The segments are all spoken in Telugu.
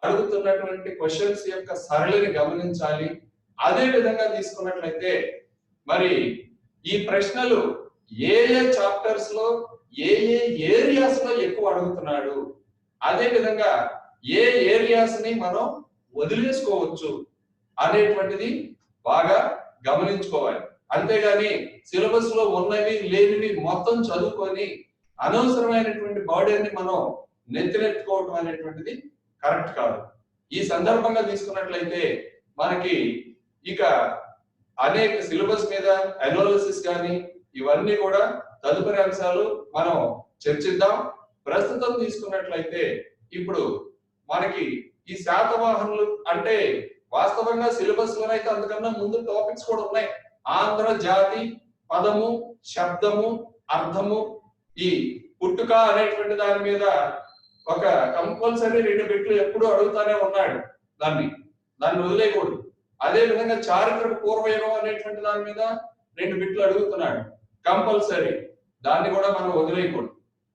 అడుగుతున్నటువంటి క్వశ్చన్స్ యొక్క సరళిని గమనించాలి. అదే విధంగా తీసుకున్నట్లయితే మరి ఈ ప్రశ్నలు ఏ ఏ చాప్టర్స్ లో ఏ ఏ ఏరియాస్ లో ఎక్కువ అడుగుతున్నాడు, అదే విధంగా ఏ ఏరియాస్ ని మనం వదిలేసుకోవచ్చు అనేటువంటిది బాగా గమనించుకోవాలి. అంతేగాని సిలబస్ లో ఉన్నవి లేనివి మొత్తం చదువుకొని అనవసరమైనటువంటి బర్డెన్ని మనం నెత్తినెత్తుకోవడం అనేటువంటిది కరెక్ట్ కాదు. ఈ సందర్భంగా తీసుకున్నట్లయితే మనకి ఇక అనేక సిలబస్ మీద అనాలిసిస్ కానీ ఇవన్నీ కూడా తదుపరి అంశాలు మనం చర్చిద్దాం. ప్రస్తుతం తీసుకున్నట్లయితే ఇప్పుడు మనకి ఈ శాతవాహనులు అంటే వాస్తవంగా సిలబస్ లోనైతే అంతకన్నా ముందు టాపిక్స్ కూడా ఉన్నాయి. ఆంధ్ర జాతి, పదము, శబ్దము, అర్థము, ఈ పుట్టుక అనేటువంటి దాని మీద ఒక కంపల్సరీ 2 బిట్లు ఎప్పుడు అడుగుతానే ఉన్నాడు. దాన్ని వదిలేయకూడదు. అదే విధంగా చారిత్రక పూర్వయుగం అనేటువంటి దాని మీద 2 బిట్లు అడుగుతున్నాడు కంపల్సరీ, దాన్ని కూడా మనం వదిలేయకూడదు.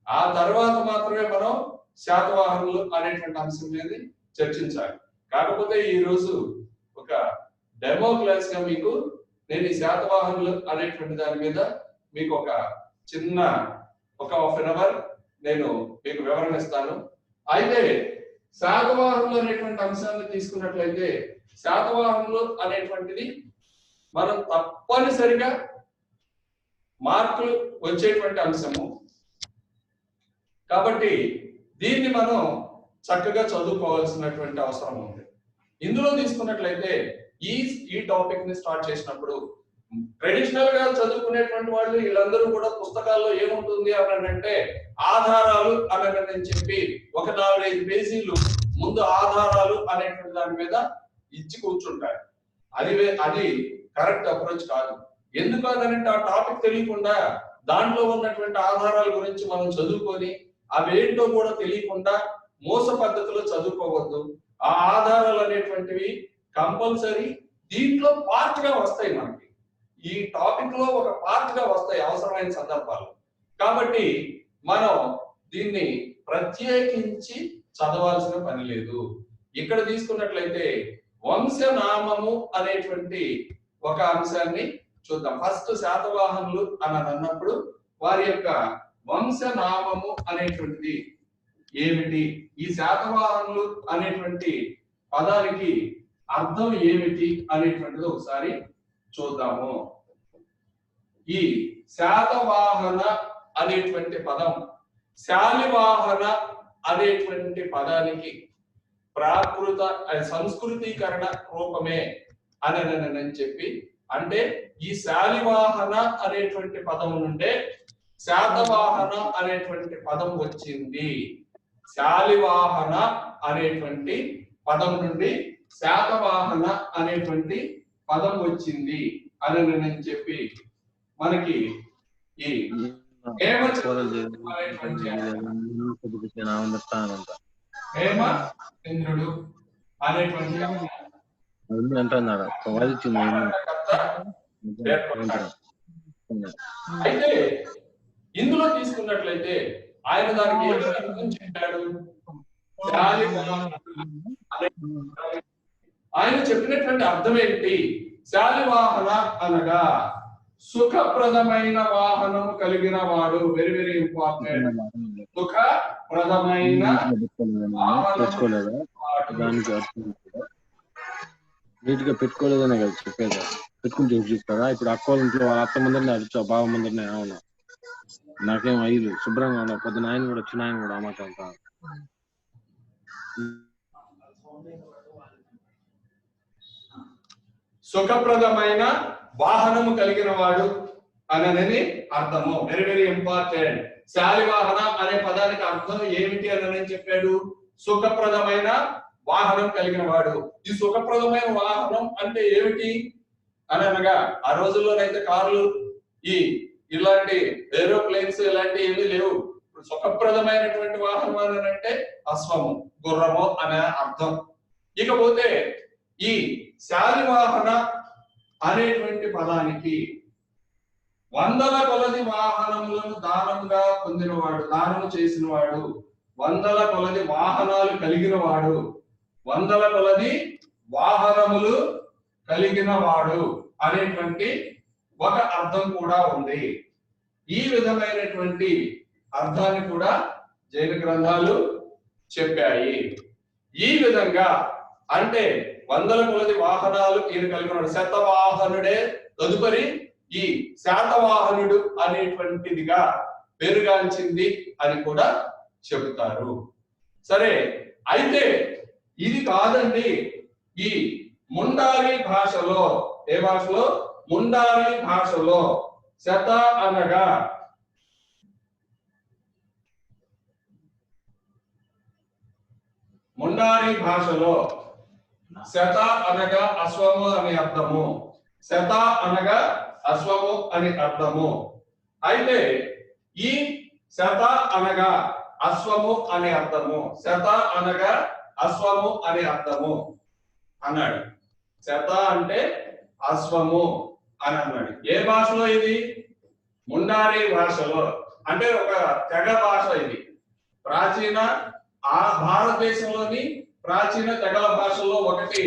ఆ తర్వాత మాత్రమే మనం శాతవాహనులు అనేటువంటి అంశం మీద చర్చించాలి. కాకపోతే ఈ రోజు ఒక డెమో క్లాస్ గా మీకు నేను ఈ శాతవాహనులు అనేటువంటి దాని మీద మీకు ఒక చిన్న ఒక హాఫ్ అన్ అవర్ నేను మీకు వివరణ ఇస్తాను. అయితే శాతవాహనులు అనేటువంటి అంశాన్ని తీసుకున్నట్లయితే శాతవాహనులు అనేటువంటిది మనం తప్పనిసరిగా మార్కులు వచ్చేటువంటి అంశము కాబట్టి దీన్ని మనం చక్కగా చదువుకోవాల్సినటువంటి అవసరం ఉంది. ఇందులో తీసుకున్నట్లయితే ఈ టాపిక్ ని స్టార్ట్ చేసినప్పుడు ట్రెడిషనల్ గా చదువుకునేటువంటి వాళ్ళు వీళ్ళందరూ కూడా పుస్తకాల్లో ఏముంటుంది అని అంటే ఆధారాలు అని చెప్పి ఒక 4-5 పేజీలు ముందు ఆధారాలు అనేటువంటి దాని మీద ఇచ్చి కూర్చుంటారు. అది కరెక్ట్ అప్రోచ్ కాదు. ఎందుకు అనంటే ఆ టాపిక్ తెలియకుండా దాంట్లో ఉన్నటువంటి ఆధారాల గురించి మనం చదువుకొని అవేంటో కూడా తెలియకుండా మోస పద్ధతిలో చదువుకోవద్దు. ఆ ఆధారాలు అనేటువంటివి కంపల్సరీ దీంట్లో పార్ట్ గా వస్తాయి. మనకి ఈ టాపిక్ లో ఒక పార్ట్ గా వస్తాయి అవసరమైన సందర్భాలు. కాబట్టి మనం దీన్ని ప్రత్యేకించి చదవాల్సిన పని లేదు. ఇక్కడ తీసుకున్నట్లయితే వంశనామము అనేటువంటి ఒక అంశాన్ని చూద్దాం. ఫస్ట్ శాతవాహనులు అని అన్నప్పుడు వారి యొక్క వంశనామము అనేటువంటిది ఏమిటి, ఈ శాతవాహనులు అనేటువంటి పదానికి అర్థం ఏమిటి అనేటువంటిది ఒకసారి చూద్దాము. ఈ శాతవాహన అనేటువంటి పదం శాలివాహన అనేటువంటి పదానికి ప్రాకృత సంస్కృతీకరణ రూపమే అని చెప్పి, అంటే ఈ శాలివాహన అనేటువంటి పదం నుండే శాతవాహన అనేటువంటి పదం వచ్చింది. శాలివాహన అనేటువంటి పదం నుండి శాతవాహన అనేటువంటి పదం వచ్చింది అని చెప్పి మనకి ఈ హేమచంద్రుడు అనేటువంటి అయితే ఇందులో తీసుకున్నట్లయితే ఆయన దానికి ఏమి అర్థం చెప్పాడు? ఆయన చెప్పినటువంటి అర్థం ఏంటి? శాలివాహన అనగా సుఖప్రదమైన వాహనం కలిగిన వాడు. Very very important. సుఖప్రదమైన నీట్ గా పెట్టుకోలేదనే కదా చెప్పేది. పెట్టుకుని చూపిస్తారా? ఇప్పుడు అక్క వాళ్ళ ఇంట్లో వాళ్ళ అత్త ముందరనే అడిచావు, బావ ముందరనే. అవును, నాకేం అయ్యదు శుభ్రంగా ఉన్నావు. పొద్దున ఆయన కూడా వచ్చిన ఆయన కూడా అమ్మాట అంతా సుఖప్రదమైన వాహనము కలిగిన వాడు అని అర్థము. Very very important. శాలివాహన అనే పదానికి అర్థం ఏమిటి అని చెప్పాడు? సుఖప్రదమైన వాహనం కలిగిన వాడు. ఈ సుఖప్రదమైన వాహనం అంటే ఏమిటి అని అనగా, ఆ రోజుల్లోనైతే కార్లు, ఇలాంటి ఏరోప్లేన్స్ ఇలాంటి ఏమీ లేవు. సుఖప్రదమైనటువంటి వాహనం అని అంటే అశ్వము, గుర్రము అనే అర్థం. ఇకపోతే ఈ శాలివాహన అనేటువంటి పదానికి వందల కొలది వాహనములను దానంగా పొందినవాడు, దానము చేసిన వాడు, వందల కొలది వాహనాలు కలిగిన వాడు వందల కొలది వాహనములు కలిగిన వాడు అనేటువంటి ఒక అర్థం కూడా ఉంది. ఈ విధమైనటువంటి అర్థాన్ని కూడా జైన గ్రంథాలు చెప్పాయి. ఈ విధంగా అంటే వందల కొలది వాహనాలు ఈయన కలిగిన శతవాహనుడే తదుపరి ఈ శాతవాహనుడు అనేటువంటిదిగా పేరుగాంచింది అని కూడా చెబుతారు. సరే, అయితే ఇది కాదండి, ఈ ముండారి భాషలో, ఏ భాషలో? ముండారి భాషలో శత అనగా ముండారి భాషలో శత అనగా అశ్వము అని అర్థము, శత అనగా అశ్వము అని అర్థము. అయితే ఈ శత అనగా అశ్వము అనే అర్థము, శత అనగా అశ్వము అనే అర్థము అన్నాడు. శత అంటే అశ్వము అని అన్నాడు. ఏ భాషలో ఇది? ముండారి భాషలో. అంటే ఒక తెగ భాష ఇది. ప్రాచీన ఆ భారతదేశంలోని ప్రాచీన తెగల భాషల్లో ఒకటి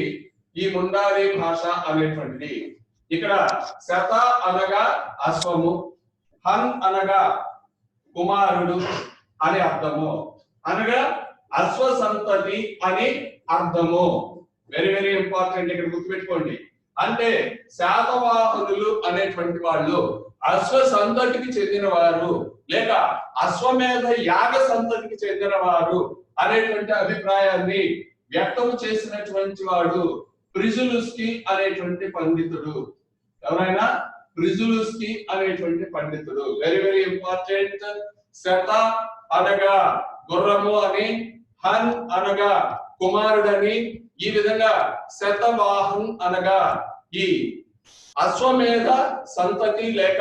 ఈ ముండారి భాష అనేటువంటిది. ఇక్కడ శత అనగా అశ్వము, హన్ అనగా కుమారుడు అనే అర్థము, అనగా అశ్వ సంతతి అని అర్థము. వెరీ వెరీ ఇంపార్టెంట్, ఇక్కడ గుర్తుపెట్టుకోండి. అంటే శాతవాహనులు అనేటువంటి వాళ్ళు అశ్వ సంతతికి చెందిన వారు లేక అశ్వమేధ యాగ సంతతికి చెందిన వారు అనేటువంటి అభిప్రాయాన్ని వ్యక్తం చేసినటువంటి వాడు ప్రిజులుస్కీ అనేటువంటి పండితుడు. ఎవరైనా? ప్రిజులుస్కీ అనేటువంటి పండితుడు. Very very important. శత అనగా గుర్రము అని, హన్ అనగా కుమారుడని, ఈ విధంగా శతవాహన్ అనగా ఈ అశ్వమేధ సంతతి లేక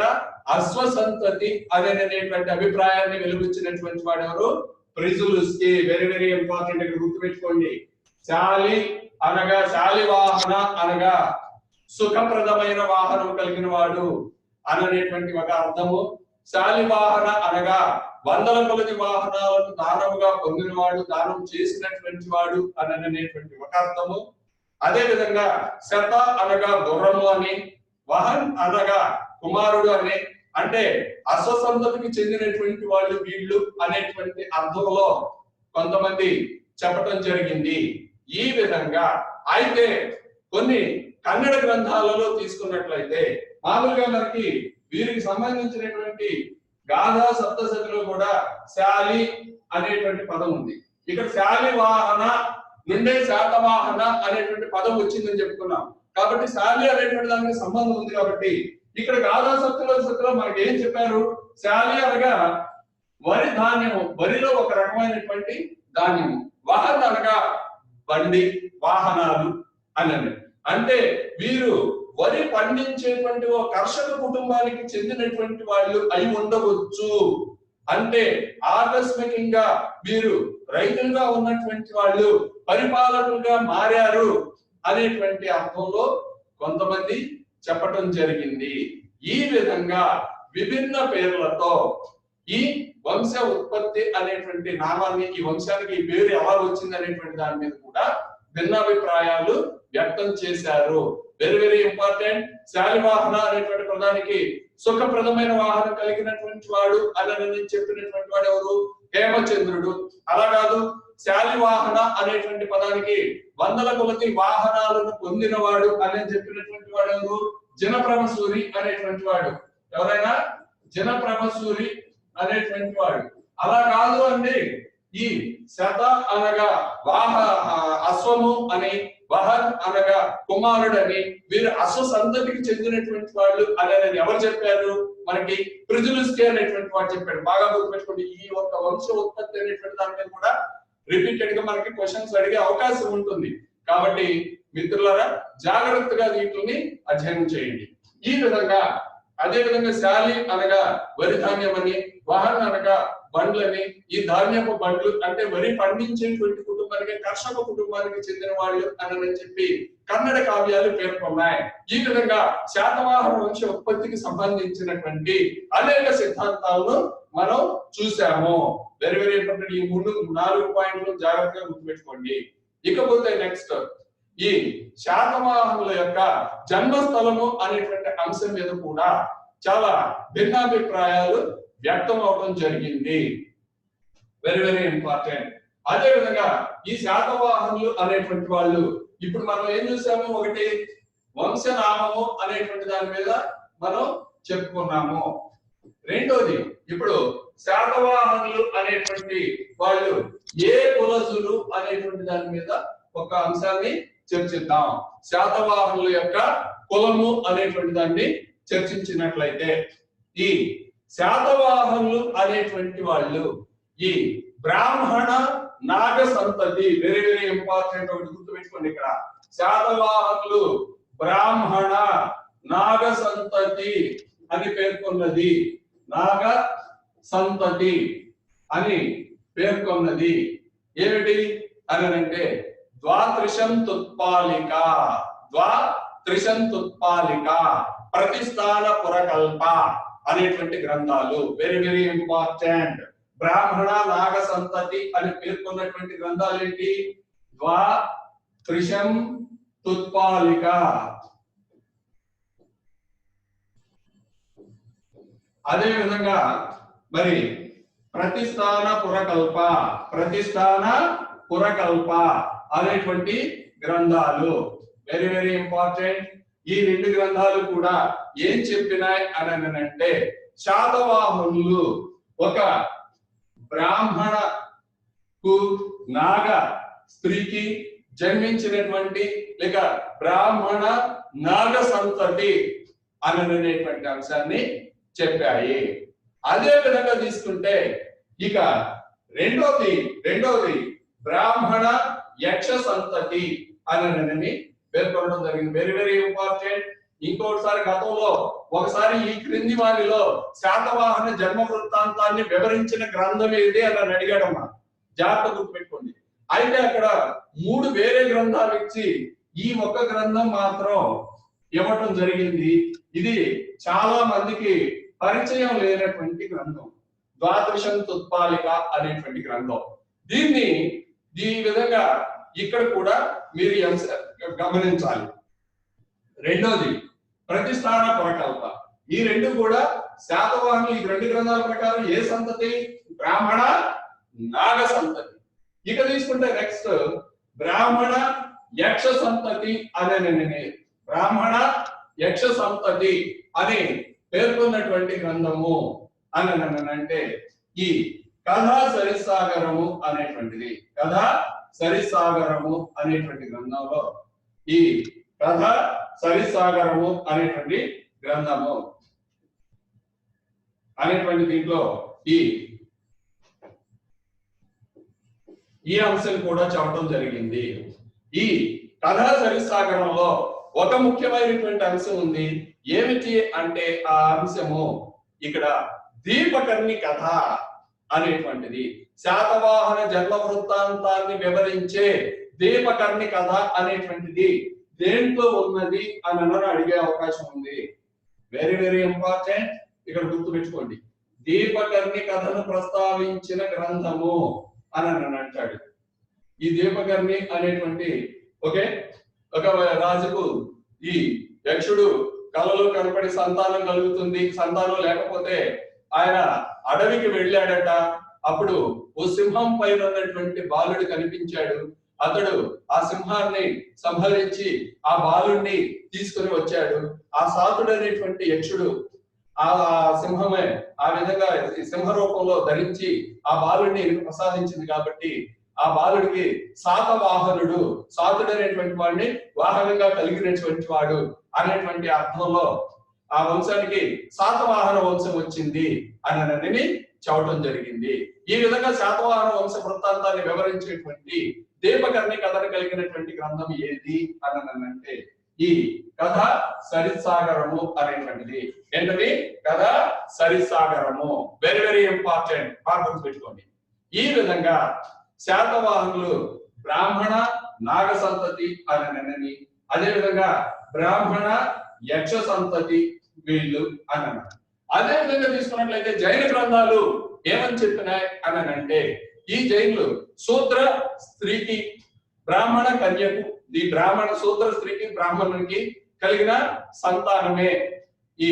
అశ్వ సంతతి అనేటువంటి అభిప్రాయాన్ని వెలుగుచ్చినటువంటి వాడు ఎవరు? ప్రిజులుస్కీ. వెరీ వెరీ ఇంపార్టెంట్, ఇక్కడ గుర్తుపెట్టుకోండి. శాలి అనగా శాలివాహన అనగా సుఖప్రదమైన వాహనం కలిగిన వాడు అనేటువంటి ఒక అర్థము. శాలివాహన అనగా వందల కొలది వాహనాలను దానముగా పొందినవాడు, దానం చేసినటువంటి వాడు అనేటువంటి ఒక అర్థము. అదే విధంగా శత అనగా గుర్రము అని, వహన్ అనగా కుమారుడు అని, అంటే అశ్వసంతతికి చెందినటువంటి వాళ్ళు వీళ్ళు అనేటువంటి అర్థంలో కొంతమంది చెప్పటం జరిగింది. ఈ విధంగా అయితే కొన్ని కన్నడ గ్రంథాలలో తీసుకున్నట్లయితే మామూలుగా మనకి వీరికి సంబంధించినటువంటి గాథా సప్తశతిలో కూడా శాలి అనేటువంటి పదం ఉంది. ఇక్కడ శాలి వాహన నుండే శాతవాహన అనేటువంటి పదం వచ్చిందని చెప్పుకున్నాం. కాబట్టి శాలి అనేటువంటి దానికి సంబంధం ఉంది. కాబట్టి ఇక్కడ గాథా సప్తశతిలో మనకి ఏం చెప్పారు? శాలి అనగా వరి ధాన్యము, వరిలో ఒక రకమైనటువంటి ధాన్యము. వాహన అనగా బండి, వాహనాలు అని. అంటే వీరు వరి పండించేటువంటి ఓ కర్షక కుటుంబానికి చెందినటువంటి వాళ్ళు అయి ఉండవచ్చు. అంటే ఆకస్మికంగా వీరు రైతులుగా ఉన్నటువంటి వాళ్ళు పరిపాలకులుగా మారారు అనేటువంటి అర్థంలో కొంతమంది చెప్పటం జరిగింది. ఈ విధంగా విభిన్న పేర్లతో ఈ వంశ ఉత్పత్తి అనేటువంటి నామాన్ని, ఈ వంశానికి ఈ పేరు ఎలా వచ్చింది అనేటువంటి దాని మీద కూడా భిన్నాభిప్రాయాలు వ్యక్తం చేశారు. Very very important. శాలివాహన అనేటువంటి పదానికి సుఖప్రదమైన వాహనం కలిగినటువంటి వాడు అని చెప్పినటువంటి వాడు ఎవరు? హేమచంద్రుడు. అలా కాదు, శాలివాహన అనేటువంటి పదానికి వందల కొలది వాహనాలను పొందినవాడు అని చెప్పినటువంటి వాడు ఎవరు? జనప్రభసూరి అనేటువంటి వాడు. ఎవరైనా? జనప్రభసూరి అనేటువంటి వాడు. అలా కాదు అండి, ఈ శత అనగా అశ్వము అని, వహన్ అనగా కుమారుడని, వీరు అశ్వ సంతతికి చెందినటువంటి వాళ్ళు అని ఎవరు చెప్పారు? మనకి ప్రిజులుస్కీ అనేటువంటి వాడు చెప్పాడు. బాగా గుర్తుపెట్టుకోండి. ఈ ఒక వంశ ఉత్పత్తి అనేటువంటి దాని మీద కూడా రిపీటెడ్ గా మనకి క్వశ్చన్స్ అడిగే అవకాశం ఉంటుంది. కాబట్టి మిత్రులారా జాగ్రత్తగా వీటిని అధ్యయనం చేయండి. ఈ విధంగా అదే విధంగా శాలి అనగా వరి ధాన్యం అని, వహన్ అనగా బండ్లని, ఈ ధాన్యపు బండ్లు అంటే వరి పండించేటువంటి కుటుంబానికి, కర్షక కుటుంబానికి చెందిన వాళ్ళు అని చెప్పి కన్నడ కావ్యాలు పేర్కొన్నాయి. ఈ విధంగా శాతవాహన వంశ ఉత్పత్తికి సంబంధించినటువంటి అనేక సిద్ధాంతాలను మనం చూసాము. Very very important. ఈ 4 పాయింట్లు జాగ్రత్తగా గుర్తుపెట్టుకోండి. ఇకపోతే నెక్స్ట్ ఈ శాతవాహనుల యొక్క జన్మస్థలము అనేటువంటి అంశం మీద కూడా చాలా భిన్నాభిప్రాయాలు వ్యక్తం అవడం జరిగింది. Very very important. అదే విధంగా ఈ శాతవాహనులు అనేటువంటి వాళ్ళు ఇప్పుడు మనం ఏం చూసాము, ఒకటి వంశనామము అనేటువంటి దాని మీద మనం చెప్పుకున్నాము. రెండోది ఇప్పుడు శాతవాహనులు అనేటువంటి వాళ్ళు ఏ కులజులు అనేటువంటి దాని మీద ఒక అంశాన్ని చర్చిద్దాం. శాతవాహనుల యొక్క కులము అనేటువంటి దాన్ని చర్చించినట్లయితే ఈ శాతవాహనులు అనేటువంటి వాళ్ళు ఈ బ్రాహ్మణ నాగ సంతతి, వెరీ వెరీ ఇంపార్టెంట్, ఒకటి గుర్తుపెట్టుకోండి. ఇక్కడ శాతవాహనులు బ్రాహ్మణ నాగ సంతతి అని పేర్కొన్నది, నాగ సంతతి అని పేర్కొన్నది ఏమిటి అని అంటే ద్వాత్రిశంతుత్పాలిక, ద్వాత్రిశంతుత్పాలిక, ప్రతిస్థాన పురకల్ప అనేటువంటి గ్రంథాలు వెరీ వెరీ ఇంపార్టెంట్. బ్రాహ్మణ నాగ సంతతి అని పేర్కొన్నటువంటి గ్రంథాలు ఏంటి? ద్వాత్రిశంతుత్పాలిక, అదే విధంగా మరి ప్రతిస్థాన పురకల్ప, ప్రతిస్థాన పురకల్ప అనేటువంటి గ్రంథాలు వెరీ వెరీ ఇంపార్టెంట్. ఈ రెండు గ్రంథాలు కూడా ఏం చెప్పినాయి అని అంటే శాతవాహనులు ఒక బ్రాహ్మణకు నాగ స్త్రీకి జన్మించినటువంటి లేక బ్రాహ్మణ నాగ సంతతి అనేటువంటి అంశాన్ని చెప్పాయి. అదే విధంగా తీసుకుంటే ఇక రెండోది బ్రాహ్మణ యక్ష సంతతి అని పేర్కొనడం జరిగింది. Very very important. ఇంకోటిసారి గతంలో ఒకసారి ఈ క్రింది వారిలో శాతవాహన జన్మ వృత్తాంతాన్ని వివరించిన గ్రంథం ఏది అని అడిగాడమ్మా, జాగ్రత్త గుర్తుపెట్టుకోండి. అయితే అక్కడ 3 వేరే గ్రంథాలు ఇచ్చి ఈ ఒక్క గ్రంథం మాత్రం ఇవ్వటం జరిగింది. ఇది చాలా మందికి పరిచయం లేనటువంటి గ్రంథం, ద్వాదశంతుత్పాలిక అనేటువంటి గ్రంథం. దీన్ని ఈ విధంగా ఇక్కడ కూడా మీరు గమనించాలి. రెండోది ప్రతిస్థాన పురకల్ప. ఈ రెండు కూడా శాతవాహనులు ఈ 2 గ్రంథాల ప్రకారం ఏ సంతతి? బ్రాహ్మణ నాగ సంతతి. ఇక తీసుకుంటే నెక్స్ట్ బ్రాహ్మణ యక్ష సంతతి అనే బ్రాహ్మణ యక్ష సంతతి అని పేర్కొన్నటువంటి గ్రంథము అని అంటే ఈ కథా సరిసాగరము అనేటువంటిది. కథా సరిసాగరము అనేటువంటి గ్రంథంలో ఈ కథ సరిసాగరము అనేటువంటి గ్రంథము అనేటువంటి దీంట్లో ఈ అంశం కూడా చెప్పడం జరిగింది. ఈ కథా సరిసాగరంలో ఒక ముఖ్యమైనటువంటి అంశం ఉంది. ఏమిటి అంటే ఆ అంశము ఇక్కడ దీపకర్ణి కథ అనేటువంటిది. శాతవాహన జన్మ వృత్తాంతాన్ని వివరించే దీపకర్ణి కథ అనేటువంటిది దేంట్లో ఉన్నది అని అడిగే అవకాశం ఉంది. Very very important. ఇక్కడ గుర్తు పెట్టుకోండి, దీపకర్ణి కథను ప్రస్తావించిన గ్రంథము అని అంటాడు. ఈ దీపకర్ణి అనేటువంటి ఒక రాజుకు ఈ యక్షుడు కలలో కనపడి సంతానం కలుగుతుంది, సంతానం లేకపోతే ఆయన అడవికి వెళ్ళాడట. అప్పుడు ఓ సింహం పైన ఉన్నటువంటి బాలుడు కనిపించాడు. అతడు ఆ సింహాన్ని సంహరించి ఆ బాలుడిని తీసుకుని వచ్చాడు. ఆ సాతుడు అనేటువంటి యక్షుడు ఆ సింహమే ఆ విధంగా సింహ రూపంలో ధరించి ఆ బాలుడిని ప్రసాదించింది కాబట్టి ఆ బాలుడికి శాతవాహనుడు, సాతుడు అనేటువంటి వాడిని వాహనంగా కలిగినటువంటి వాడు అనేటువంటి అర్థంలో ఆ వంశానికి శాతవాహన వంశం వచ్చింది అని చెప్పడం జరిగింది. ఈ విధంగా శాతవాహన వంశ వృత్తాంతాన్ని వివరించేటువంటి దీపకర్ణి కథను కలిగినటువంటి గ్రంథం ఏది అని అంటే ఈ కథ సరిసాగరము అనేటువంటిది. ఏంటది? కథ సరిసాగరము. వెరీ వెరీ ఇంపార్టెంట్, బాగా గుర్తుపెట్టుకోండి. ఈ విధంగా శాతవాహనులు బ్రాహ్మణ నాగ సంతతి అని, అదే విధంగా బ్రాహ్మణ యక్ష సంతతి వీళ్ళు అని అన్నారు. అదే విధంగా తీసుకున్నట్లయితే జైన గ్రంథాలు ఏమని చెప్పినాయి అని అంటే ఈ జైనులు శూద్ర స్త్రీకి బ్రాహ్మణ కన్యకు, ఈ బ్రాహ్మణ శూద్ర స్త్రీకి బ్రాహ్మణునికి కలిగిన సంతానమే ఈ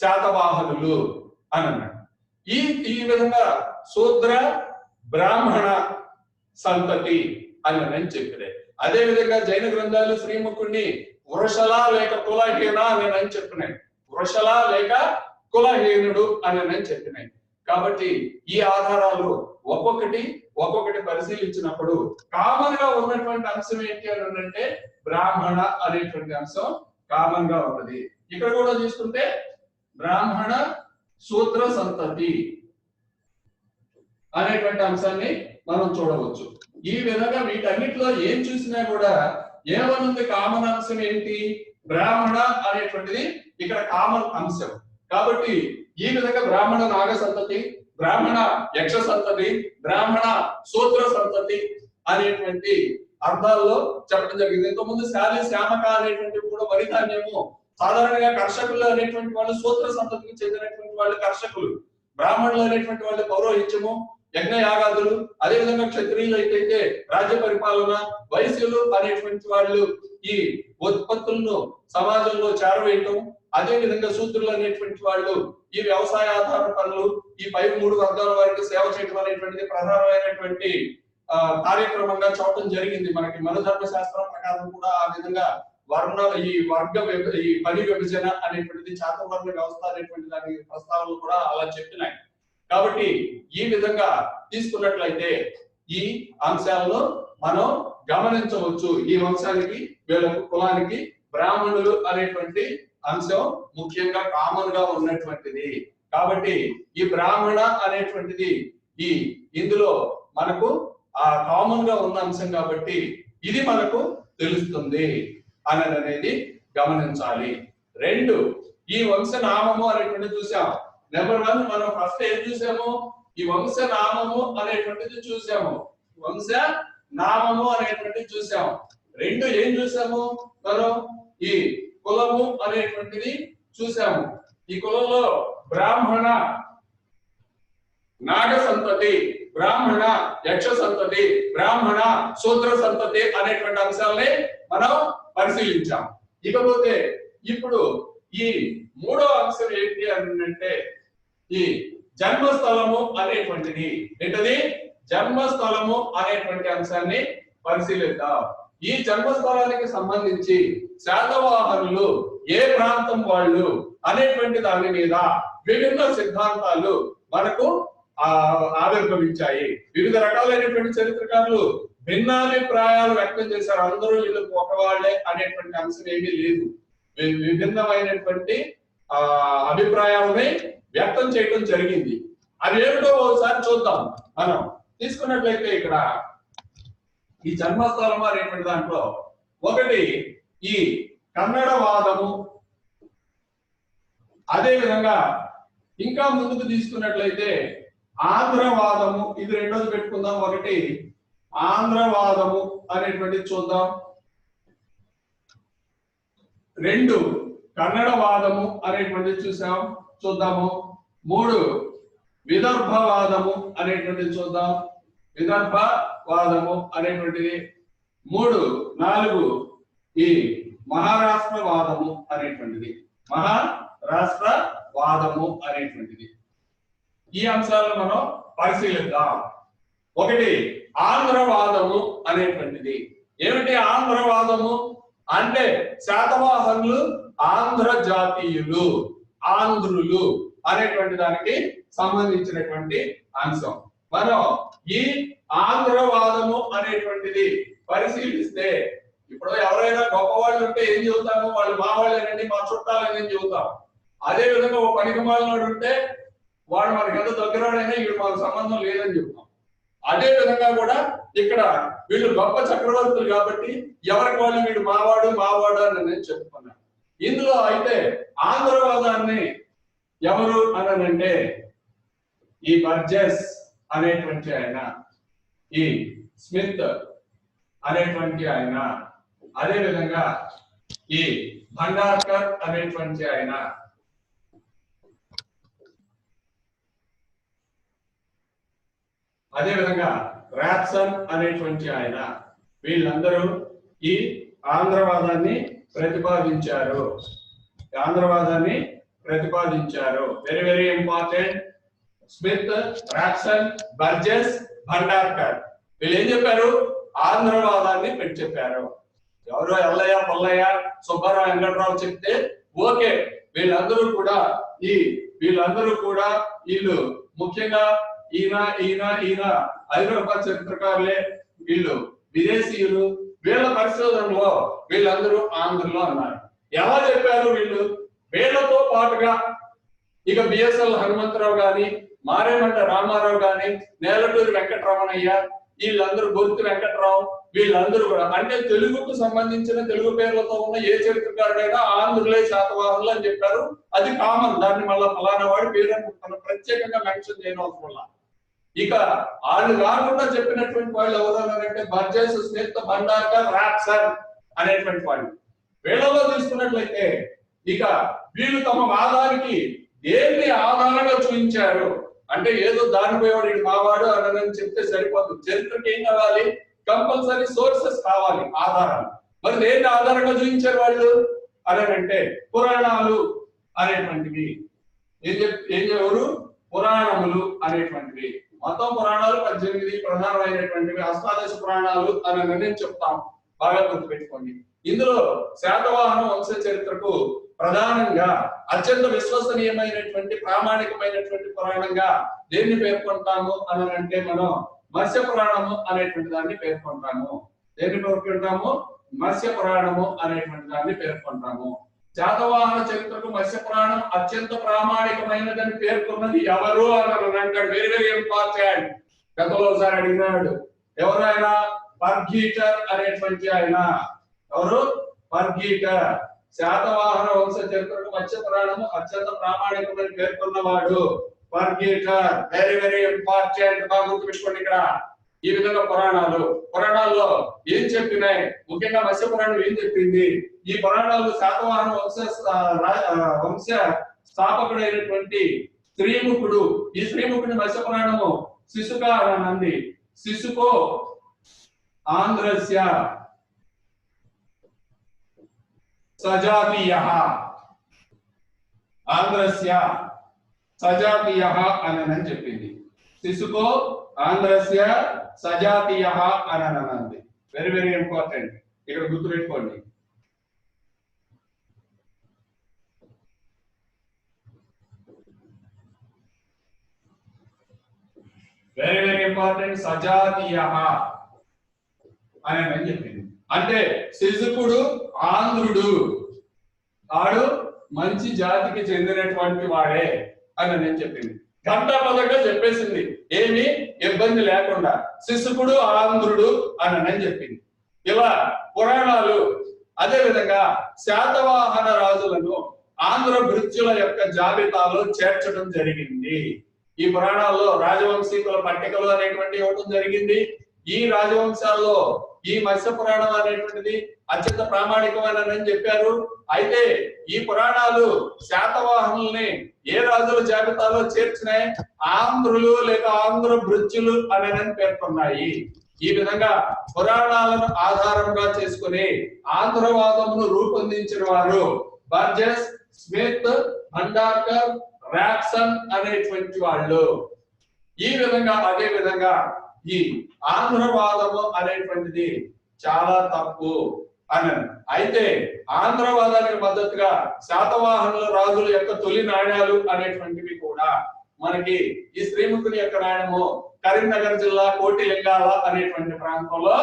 శాతవాహనులు అని అన్నాడు. ఈ విధంగా శూద్ర బ్రాహ్మణ సంతతి అని చెప్పినాయి. అదే విధంగా జైన గ్రంథాలు శ్రీముఖుడిని వృషల లేక కులహీన అని చెప్పినాయి. వృషల లేక కులహీనుడు అని చెప్పినాయి. కాబట్టి ఈ ఆధారాలు ఒక్కొక్కటి పరిశీలించినప్పుడు కామన్ గా ఉన్నటువంటి అంశం ఏంటి అని అంటే బ్రాహ్మణ అనేటువంటి అంశం కామన్ గా ఉన్నది. ఇక్కడ కూడా తీసుకుంటే బ్రాహ్మణ శూద్ర సంతతి అనేటువంటి అంశాన్ని మనం చూడవచ్చు. ఈ విధంగా వీటన్నిటిలో ఏం చూసినా కూడా ఏమనుంది కామన్ అంశం ఏంటి? బ్రాహ్మణ అనేటువంటిది ఇక్కడ కామన్ అంశం. కాబట్టి ఈ విధంగా బ్రాహ్మణ నాగ సంతతి, బ్రాహ్మణ యక్ష సంతతి, బ్రాహ్మణ శూద్ర సంతతి అనేటువంటి అర్థాల్లో చెప్పడం జరిగింది. ఇంతకుముందు శాలి శ్యామక అనేటువంటివి కూడా వరిధాన్యము. సాధారణంగా కర్షకులు అనేటువంటి వాళ్ళు శూద్ర సంతతికి చెందినటువంటి వాళ్ళు కర్షకులు, బ్రాహ్మణులు అనేటువంటి వాళ్ళు పౌరోహిత్యము, యజ్ఞ యాగాదులు, అదే విధంగా క్షత్రియులు అయితే రాజ్య పరిపాలన, వైశ్యులు అనేటువంటి వాళ్ళు ఈ ఉత్పత్తులను సమాజంలో చేరవేయటం, అదే విధంగా శూద్రులు అనేటువంటి వాళ్ళు ఈ వ్యవసాయ ఆధార పనులు, ఈ పై 3 వర్గాల వారికి సేవ చేయడం అనేటువంటిది ప్రధానమైనటువంటి కార్యక్రమంగా చూడటం జరిగింది. మనకి మనుధర్మ శాస్త్రం ప్రకారం కూడా ఆ విధంగా ఈ పని విభజన అనేటువంటిది చాతుర్వర్ణ వ్యవస్థ అనేటువంటి దాని ప్రస్తావనలు కూడా అలా చెప్పినాయి. కాబట్టి ఈ విధంగా తీసుకున్నట్లయితే ఈ అంశాలను మనం గమనించవచ్చు. ఈ వంశానికి వీళ్ళకు కులానికి బ్రాహ్మణులు అనేటువంటి అంశం ముఖ్యంగా కామన్ గా ఉన్నటువంటిది. కాబట్టి ఈ బ్రాహ్మణ అనేటువంటిది ఇందులో మనకు ఆ కామన్ గా ఉన్న అంశం కాబట్టి ఇది మనకు తెలుస్తుంది అనేది గమనించాలి. 2, ఈ వంశనామము అనేటువంటిది చూసాం. నెంబర్ 1 మనం ఫస్ట్ ఏం చూసాము? ఈ వంశనామము అనేటువంటిది చూసాము. వంశనామము అనేటువంటిది చూసాము. 2 ఏం చూసాము? మనం ఈ కులము అనేటువంటిది చూసాము. ఈ కులంలో బ్రాహ్మణ నాగ సంతతి, బ్రాహ్మణ యక్ష సంతతి, బ్రాహ్మణ శూద్ర సంతతి అనేటువంటి అంశాలని మనం పరిశీలించాం. ఇకపోతే ఇప్పుడు ఈ 3వ అంశం ఏంటి అంటే ఈ జన్మస్థలము అనేటువంటిది. ఏంటది? జన్మస్థలము అనేటువంటి అంశాన్ని పరిశీలిద్దాం. ఈ జన్మస్థలానికి సంబంధించి శాతవాహనులు ఏ ప్రాంతం వాళ్ళు అనేటువంటి దాని మీద విభిన్న సిద్ధాంతాలు మనకు ఆవిర్భవించాయి. వివిధ రకాలైనటువంటి చరిత్రకారులు భిన్నాభిప్రాయాలు వ్యక్తం చేశారు. అందరూ వీళ్ళకు ఒక వాళ్ళే అనేటువంటి అంశం ఏమీ లేదు. విభిన్నమైనటువంటి అభిప్రాయాలని వ్యక్తం చేయడం జరిగింది. అది ఏమిటో ఒకసారి చూద్దాం. మనం తీసుకున్నట్లయితే ఇక్కడ ఈ జన్మస్థలం అనేటువంటి దాంట్లో ఒకటి ఈ కన్నడ వాదము, అదే విధంగా ఇంకా ముందుకు తీసుకున్నట్లయితే ఆంధ్రవాదము, ఇది రెండోది పెట్టుకుందాం. ఒకటి ఆంధ్రవాదము అనేటువంటిది చూద్దాం. 2 కన్నడవాదము అనేటువంటిది చూద్దాము. 3 విదర్భవాదము అనేటువంటిది చూద్దాం. విదర్భవాదము అనేటువంటిది 4 ఈ మహారాష్ట్రవాదము అనేటువంటిది. మహారాష్ట్రవాదము అనేటువంటిది. ఈ అంశాలను మనం పరిశీలిద్దాం. ఒకటి ఆంధ్రవాదము అనేటువంటిది. ఏమిటి ఆంధ్రవాదము అంటే? శాతవాహనులు ఆంధ్ర జాతీయులు, ఆంధ్రులు అనేటువంటి దానికి సంబంధించినటువంటి అంశం. మనం ఈ ఆంధ్రవాదము అనేటువంటిది పరిశీలిస్తే ఇప్పుడు ఎవరైనా గొప్పవాళ్ళు ఉంటే ఏం చెబుతాము? వాళ్ళు మా వాళ్ళేనండి, మా చుట్టాలని చెబుతాం. అదే విధంగా ఒక పనికిమాలినోడు ఉంటే వాడు మనకి ఎంత దగ్గరవాడైనా వీడు మాకు సంబంధం లేదని చెప్తాం. అదే విధంగా కూడా ఇక్కడ వీళ్ళు గొప్ప చక్రవర్తులు కాబట్టి ఎవరికి వాళ్ళు వీడు మావాడు అని నేను చెప్పుకున్నాను. ఇందులో అయితే ఆంధ్రవాదాన్ని ఎవరు అనంటే ఈ బర్జెస్ అనేటువంటి ఆయన, ఈ స్మిత్ అనేటువంటి ఆయన, అదే విధంగా ఈ భండార్కర్ అనేటువంటి ఆయన, అదే విధంగా రాప్సన్ అనేటువంటి ఆయన, వీళ్ళందరూ ఈ ఆంధ్రవాదాన్ని ప్రతిపాదించారు. ఆంధ్రవాదాన్ని ప్రతిపాదించారు. Very very important. Smith, Raphson, Burgess, Bhandarkar వీళ్ళు ఏం చెప్పారు? ఆంధ్రవాదాన్ని పెట్టి చెప్పారు. ఎవరో ఎల్లయ్య, పొల్లయ్య, సుబ్బారావు, వెంకటరావు చెప్తే ఓకే. వీళ్ళందరూ కూడా వీళ్ళు ముఖ్యంగా ఈయన హైదరాబాద్ చరిత్రకారులే, వీళ్ళు విదేశీయులు. వీళ్ళ పరిశోధనలో వీళ్ళందరూ ఆంధ్రలో అన్నారు. ఎలా చెప్పారు వీళ్ళు? వీళ్ళతో పాటుగా ఇక బిఎస్ఎల్ హనుమంతరావు గాని, మారేమంట రామారావు గాని, నేలటూరి వెంకటరమణయ్య, వీళ్ళందరూ, గుర్తు వెంకటరావు, వీళ్ళందరూ కూడా అంటే తెలుగుకు సంబంధించిన తెలుగు పేర్లతో ఉన్న ఏ చరిత్రకారుడైనా ఆంధ్రులే శాతవాహనులు అని చెప్పారు. అది కామన్. దాన్ని మళ్ళా ఫలానా వాడి పేరు మనం ప్రత్యేకంగా మెన్షన్ చేయనవసరం వల్ల. ఇక వాళ్ళు కాకుండా చెప్పినటువంటి వాళ్ళు ఎవరన్నారంటే బర్జెస్, స్మిత్, భండార్కర్, రాప్సన్ అనేటువంటి వాళ్ళు. వీళ్ళలో తీసుకున్నట్లయితే ఇక వీళ్ళు తమ వాదానికి దేన్ని ఆధారంగా చూపించారు అంటే ఏదో దానిపోయేవాడు ఇది మావాడు అని చెప్తే సరిపోదు. చరిత్రకి ఏం కావాలి? కంపల్సరీ సోర్సెస్ కావాలి, ఆధారాలు. మరి దేన్ని ఆధారంగా చూపించారు వాళ్ళు అని అంటే పురాణాలు అనేటువంటివి. ఎవరు? పురాణములు అనేటువంటివి. మొత్తం పురాణాలు 18 ప్రధానమైనటువంటివి. అష్టాదశ పురాణాలు అని నేను చెప్తాం, బాగా గుర్తుపెట్టుకోండి. ఇందులో శాతవాహన వంశ చరిత్రకు ప్రధానంగా అత్యంత విశ్వసనీయమైనటువంటి ప్రామాణికమైనటువంటి పురాణంగా దేన్ని పేర్కొంటాము అని అంటే మనం మత్స్య పురాణము అనేటువంటి దాన్ని పేర్కొంటాము. దేన్ని పేర్కొంటాము? మత్స్య పురాణము అనేటువంటి దాన్ని పేర్కొంటాము. శాతవాహన చరిత్రకు మత్స్య పురాణం అత్యంత ప్రామాణికమైనదని పేర్కొన్నది ఎవరు అని అంటాడు. Very very important. గతంలో ఒకసారి అడిగినాడు. ఎవరైనా పర్గీటర్ అనేటువంటి ఆయన. ఎవరు? పర్గీటర్. శాతవాహన వంశ చరిత్రకు మత్స్య పురాణము అత్యంత ప్రామాణికమని పేర్కొన్నవాడు పర్గీటర్. Very very important. బాగా గుర్తుపెట్టుకోండి. ఇక్కడ ఈ విధంగా పురాణాల్లో ఏం చెప్పినాయి, ముఖ్యంగా మత్స్య పురాణం ఏం చెప్పింది, ఈ పురాణాలు శాతవాహన వంశ స్థాపకుడైనటువంటి శ్రీముఖుడు, ఈ శ్రీముఖుడి మత్స్య పురాణము శిశుక అనంది. శిశుకో ఆంధ్రస్య సజాతీయ, ఆంధ్రస్య సజాతీయ అని చెప్పింది. శిశుకో ఆంధ్రస్య సజాతీయ అని అన్నది. Very very important. ఇక్కడ గుర్తుపెట్టుకోండి. Very very important. సజాతీయ అని చెప్పింది. అంటే శిశుకుడు ఆంధ్రుడు, వాడు మంచి జాతికి చెందినటువంటి వాడే అని నేను చెప్పింది. ఘంటాపదంగా చెప్పేసింది, ఏమి ఇబ్బంది లేకుండా. శిశుకుడు ఆంధ్రుడు అని నేను చెప్పింది. ఇలా పురాణాలు అదే విధంగా శాతవాహన రాజులను ఆంధ్ర భృత్యుల యొక్క జాబితాలో చేర్చడం జరిగింది. ఈ పురాణాల్లో రాజవంశీకుల పట్టికలు అనేటువంటి ఇవ్వడం జరిగింది. ఈ రాజవంశాల్లో ఈ మత్స్య పురాణం అనేటువంటిది అత్యంత ప్రామాణికమైనదని చెప్పారు. అయితే ఈ పురాణాలు శాతవాహనుల్ని ఏ రాజుల జాబితాలో చేర్చినాయి? ఆంధ్రులు లేక ఆంధ్ర భృత్యులు అని పేర్కొన్నాయి. ఈ విధంగా పురాణాలను ఆధారంగా చేసుకుని ఆంధ్రవాదమును రూపొందించిన వారు బర్జెస్, స్మిత్, భండార్కర్, రాప్సన్ అనేటువంటి వాళ్ళు. ఈ విధంగా అదే విధంగా ఈ ఆంధ్రవాదము అనేటువంటిది చాలా తప్పు అని. అయితే ఆంధ్రవాదానికి మద్దతుగా శాతవాహనుల రాజుల యొక్క తొలి నాణ్యాలు అనేటువంటివి కూడా మనకి ఈ శ్రీముఖుని యొక్క నాణ్యము కరీంనగర్ జిల్లా కోటిలింగాల అనేటువంటి ప్రాంతంలో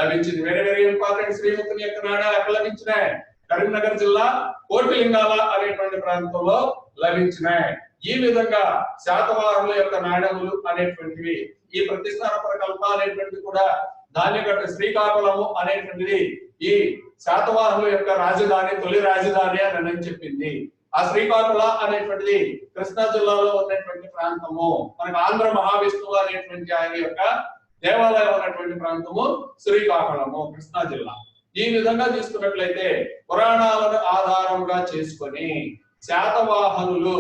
లభించింది. Very very important. శ్రీముఖుని యొక్క నాణ్యాలు ఎక్కడ లభించినాయి? కరీంనగర్ జిల్లా కోటిలింగాల అనేటువంటి ప్రాంతంలో లభించినాయి. ఈ విధంగా శాతవాహనుల యొక్క నాణ్యములు అనేటువంటివి, ఈ ప్రతిష్టాన ప్రకల్ప అనేటువంటిది కూడా ధాన్యకట్ట శ్రీకాకుళము అనేటువంటిది ఈ శాతవాహనుల యొక్క రాజధాని, తొలి రాజధాని అని చెప్పింది. ఆ శ్రీకాకుళ అనేటువంటిది కృష్ణా జిల్లాలో ఉన్నటువంటి ప్రాంతము. మనకు ఆంధ్ర మహావిష్ణువు అనేటువంటి ఆయన యొక్క దేవాలయం ఉన్నటువంటి ప్రాంతము శ్రీకాకుళము, కృష్ణా జిల్లా. ఈ విధంగా తీసుకున్నట్లయితే పురాణాలను ఆధారంగా చేసుకొని శాతవాహనులు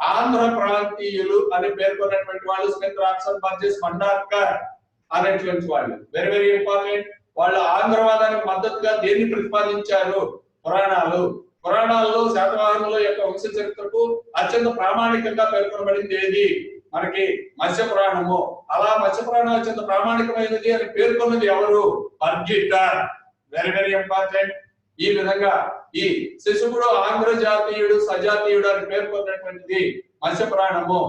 ఆంధ్ర ప్రాంతీయులు అని పేర్కొన్నటువంటి వాళ్ళు స్మిత్, రాప్సన్, బర్జెస్, భండార్కర్ అనేటువంటి వాళ్ళు. Very very important. వాళ్ళు ఆంధ్రవాదానికి మద్దతుగా దేన్ని ప్రతిపాదించారు? పురాణాల్లో శాతవాహనుల యొక్క వంశ చరిత్రకు అత్యంత ప్రామాణికంగా పేర్కొనబడింది ఏది? మనకి మత్స్య పురాణము. అలా మత్స్య పురాణం అత్యంత ప్రామాణికమైనది అని పేర్కొన్నది ఎవరు? పర్గిటర్. Very very important. ఈ విధంగా ఈ శిశువుడు ఆంధ్ర జాతీయుడు సజాతీయుడు అని పేర్కొన్నటువంటిది మత్స్య పురాణము.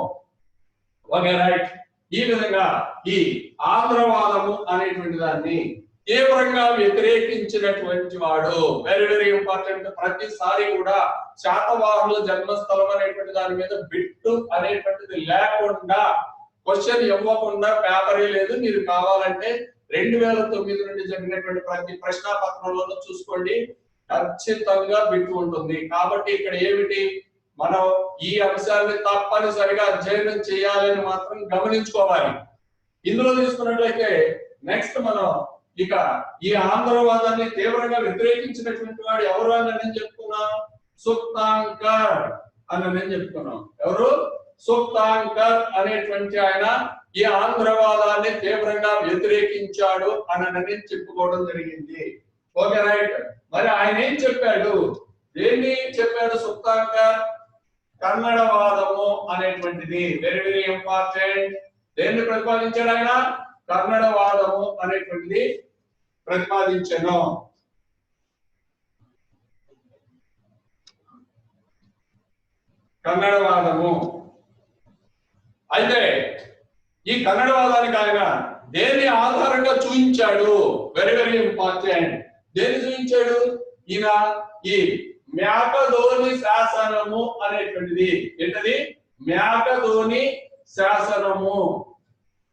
Okay right. ఈ విధంగా ఈ ఆంధ్రవాదము అనేటువంటి దాన్ని తీవ్రంగా వ్యతిరేకించినటువంటి వాడు. Very very important. ప్రతిసారి కూడా శాతవాహనుల జన్మస్థలం అనేటువంటి దాని మీద బిట్టు అనేటువంటిది లేకుండా, క్వశ్చన్ ఇవ్వకుండా పేపరే లేదు. మీరు కావాలంటే 2009 నుండి జరిగినటువంటి ప్రతి ప్రశ్న పత్రంలోనూ చూసుకోండి, ఖచ్చితంగా బిట్టు ఉంటుంది. కాబట్టి ఇక్కడ ఏమిటి, మనం ఈ అంశాన్ని తప్పనిసరిగా అధ్యయనం చేయాలని మాత్రం గమనించుకోవాలి. ఇందులో తీసుకున్నట్లయితే నెక్స్ట్ మనం ఇక ఈ ఆంధ్రవాదాన్ని తీవ్రంగా వ్యతిరేకించినటువంటి వాడు ఎవరు అని నేను చెప్పుకున్నాం? సుక్తాంకర్ అని నేను చెప్పుకున్నాం. ఎవరు? సుక్తాంకర్ అనేటువంటి ఆయన ఈ ఆంధ్రవాదాన్ని తీవ్రంగా వ్యతిరేకించాడు అని నేను చెప్పుకోవడం జరిగింది. Okay right. మరి ఆయన ఏం చెప్పాడు? దేన్ని చెప్పాడు సుక్తాంకర్? కన్నడవాదము అనేటువంటిది. Very very important. దేన్ని ప్రతిపాదించాడు ఆయన? కన్నడవాదము అనేటువంటిది ప్రతిపాదించను. కన్నడవాదము. అయితే ఈ కన్నడవాదానికి ఆయన దేని ఆధారంగా చూపించాడు? Very very important. దేన్ని చూపించాడు ఈయన? ఈ మేకధోని శాసనము అనేటువంటిది. ఏంటది? మేకధోని శాసనము.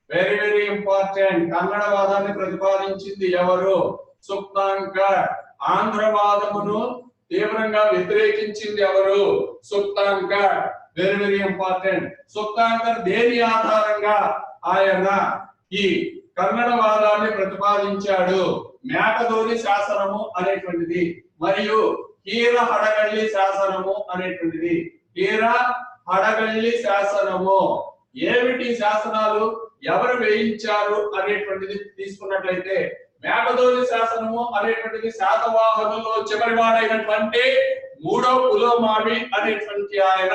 Very very important. కన్నడవాదాన్ని ప్రతిపాదించింది ఎవరు? సుక్తాంకర్. ఆంధ్రవాదమును తీవ్రంగా వ్యతిరేకించింది ఎవరు? Sukthankar. Very very important. Sukthankar దేని ఆధారంగా ఆయన ఈ కన్నడవాదాన్ని ప్రతిపాదించాడు? మేకధోని శాసనము అనేటువంటిది మరియు హీర హడగల్లి శాసనము అనేటువంటిది. హీర హడగల్లి శాసనము. ఏమిటి శాసనాలు? ఎవరు వేయించారు అనేటువంటిది తీసుకున్నట్లయితే మేకధోని శాసనము అనేటువంటిది శాతవాహనులో చివరి వాడైనటువంటి 3వ పులోమావి అనేటువంటి ఆయన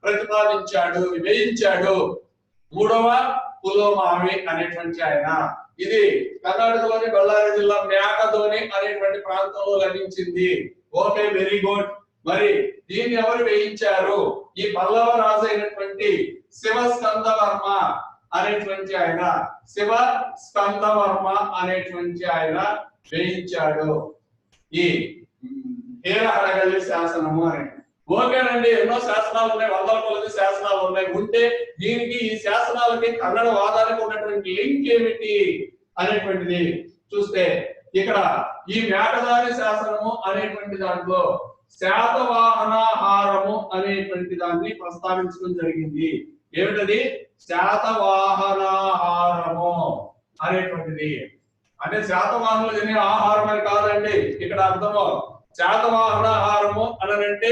ప్రతిపాదించాడు, వేయించాడు. 3వ పులోమావి అనేటువంటి ఆయన. ఇది కర్ణాటకలోని బళ్ళారి జిల్లా మేకధోని అనేటువంటి ప్రాంతంలో లభించింది. Okay very good. మరి దీన్ని ఎవరు వేయించారు? ఈ పల్లవ రాజు అయినటువంటి శివ స్కందవర్మ అనేటువంటి ఆయన. శివ స్కందవర్మ అనేటువంటి ఆయన వేయించాడు ఈ హీర హడగల్లి శాసనము అని. ఓకేనండి. ఎన్నో శాసనాలు ఉన్నాయి, వందల కొలది శాసనాలు ఉన్నాయి. ఉంటే దీనికి ఈ శాసనాలకి కన్నడ వాదానికి ఉన్నటువంటి లింక్ ఏమిటి అనేటువంటిది చూస్తే ఇక్కడ ఈ మేకధారి శాసనము అనేటువంటి దాంట్లో శాతవాహనాహారము అనేటువంటి దాన్ని ప్రస్తావించడం జరిగింది. ఏమిటది? శాతవాహనాహారము అనేటువంటిది. అంటే శాతవాహనులు తినే ఆహారం అని కాదండి ఇక్కడ అర్థము. శాతవాహనాహారము అనంటే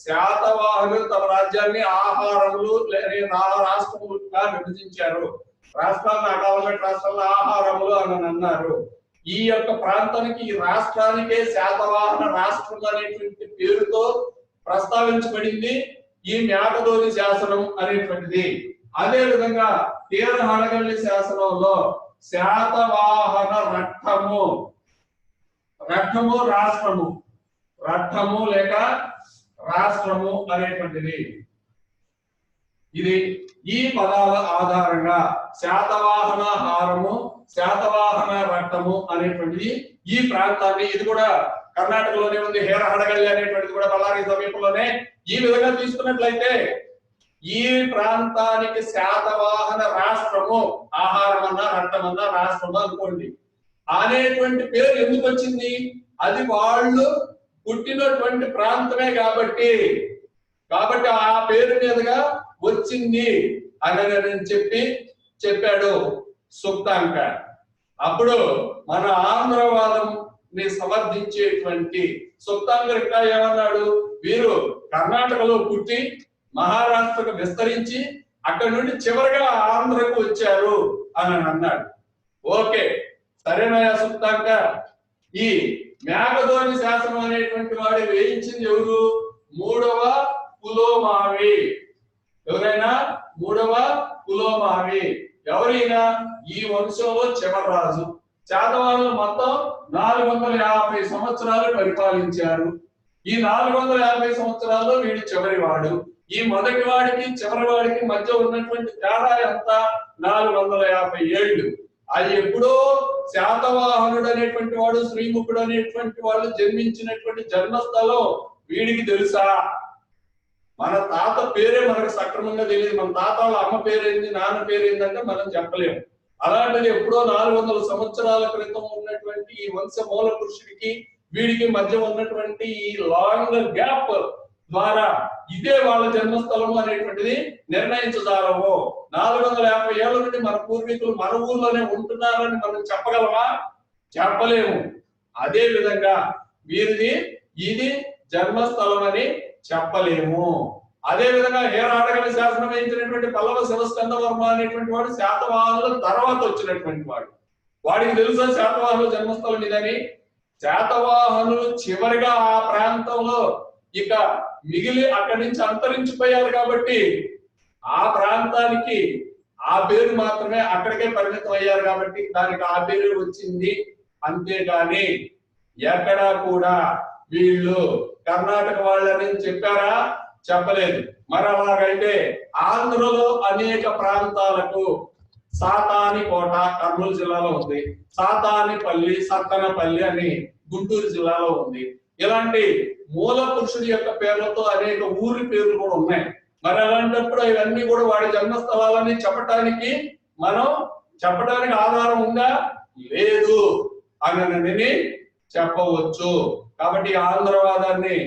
శాతవాహనులు తమ రాజ్యాన్ని ఆహారములు రాష్ట్రములుగా విభజించారు. రాష్ట్రాలను అకాలమెంట్ రాష్ట్రాల్లో ఆహారములు అని అన్నారు. ఈ యొక్క ప్రాంతానికి, ఈ రాష్ట్రానికే శాతవాహన రాష్ట్రం అనేటువంటి పేరుతో ప్రస్తావించబడింది ఈ మేకధోని శాసనం అనేటువంటిది. అదే విధంగా హీర హడగల్లి శాసనంలో శాతవాహన రక్తము, రక్తము రాష్ట్రము, రక్తము లేక రాష్ట్రము అనేటువంటిది. ఇది ఈ పదాల ఆధారంగా శాతవాహన హారము, శాతవాహన రక్తము అనేటువంటిది ఈ ప్రాంతాన్ని, ఇది కూడా కర్ణాటకలోనే ఉంది. హీర హడగల్లి అనేటువంటిది కూడా బళ్ళారి సమీపంలోనే. ఈ విధంగా తీసుకున్నట్లయితే ఈ ప్రాంతానికి శాతవాహన రాష్ట్రము, ఆహారం అన్నా రక్తమన్నా రాష్ట్రము అనుకోండి, అనేటువంటి పేరు ఎందుకు వచ్చింది? అది వాళ్ళు పుట్టినటువంటి ప్రాంతమే కాబట్టి ఆ పేరు మీదుగా వచ్చింది అని చెప్పాడు సుక్తాంకర్. అప్పుడు మన ఆంధ్రవాదం సమర్థించేటువంటి సుక్తాంకర్ ఇంకా ఏమన్నాడు? వీరు కర్ణాటకలో పుట్టి మహారాష్ట్రకు విస్తరించి అక్కడ నుండి చివరిగా ఆంధ్రకు వచ్చారు అని అన్నాడు. ఓకే, సరేనయ్యా సుప్తాంక, ఈ మేఘధోని శాసనం అనేటువంటి వాడు వేయించింది ఎవరు? 3వ పులోమావి. ఎవరైనా? 3వ పులోమావి. ఎవరైనా? ఈ వంశంలో చివరిరాజు. శాతవాహనులు మొత్తం 450 సంవత్సరాలు పరిపాలించారు. ఈ 450 సంవత్సరాల్లో వీడు చివరివాడు. ఈ మొదటి వాడికి చివరి వాడికి మధ్య ఉన్నటువంటి తేడా ఎంత? 450 ఏళ్ళు. అది ఎప్పుడో శాతవాహనుడు అనేటువంటి వాడు, శ్రీముఖుడు అనేటువంటి వాళ్ళు జన్మించినటువంటి జన్మస్థలం వీడికి తెలుసా? మన తాత పేరే మనకు సక్రమంగా తెలియదు. మన తాత వాళ్ళ అమ్మ పేరేంది, నాన్న పేరేందంటే మనం చెప్పలేము. అలాంటిది ఎప్పుడో 400 సంవత్సరాల క్రితం ఉన్నటువంటి ఈ వంశ మూల పురుషుడికి వీడికి మధ్య ఉన్నటువంటి ఈ లాంగ్ గ్యాప్ ద్వారా ఇదే వాళ్ళ జన్మస్థలము అనేటువంటిది నిర్ణయించదారము. 450 ఏళ్ల నుండి మన పూర్వీకులు మన ఊర్లోనే ఉంటున్నారని మనం చెప్పగలమా? చెప్పలేము. అదే విధంగా వీరిది ఇది జన్మస్థలం అని చెప్పలేము. అదే విధంగా హేరాడగని శాసనం వేయించినటువంటి పల్లవ శివస్కందవర్మ అనేటువంటి వాడు శాతవాహనుల తర్వాత వచ్చినటువంటి వాడు. వాడికి తెలుసా శాతవాహనుల జన్మస్థలం ఇదని? శాతవాహనులు చివరిగా ఆ ప్రాంతంలో ఇక మిగిలి అక్కడి నుంచి అంతరించిపోయారు కాబట్టి ఆ ప్రాంతానికి ఆ పేరు మాత్రమే, అక్కడికే పరిమితం అయ్యారు కాబట్టి దానికి ఆ పేరు వచ్చింది. అంతేగాని ఎక్కడా కూడా వీళ్ళు కర్ణాటక వాళ్ళని చెప్పారా? చెప్పలేదు. మరి అలాగైతే ఆంధ్రలో అనేక ప్రాంతాలకు సాతాని కోట కర్నూలు జిల్లాలో ఉంది, సాతానిపల్లి, సత్తనపల్లి అని గుంటూరు జిల్లాలో ఉంది. ఇలాంటి మూల పురుషుడి యొక్క పేర్లతో అనేక ఊరి పేర్లు కూడా ఉన్నాయి. మరి అలాంటప్పుడు ఇవన్నీ కూడా వాడి జన్మస్థలాలని చెప్పడానికి ఆధారం ఉందా? లేదు అని చెప్పవచ్చు. కాబట్టి ఆంధ్రవాదాన్ని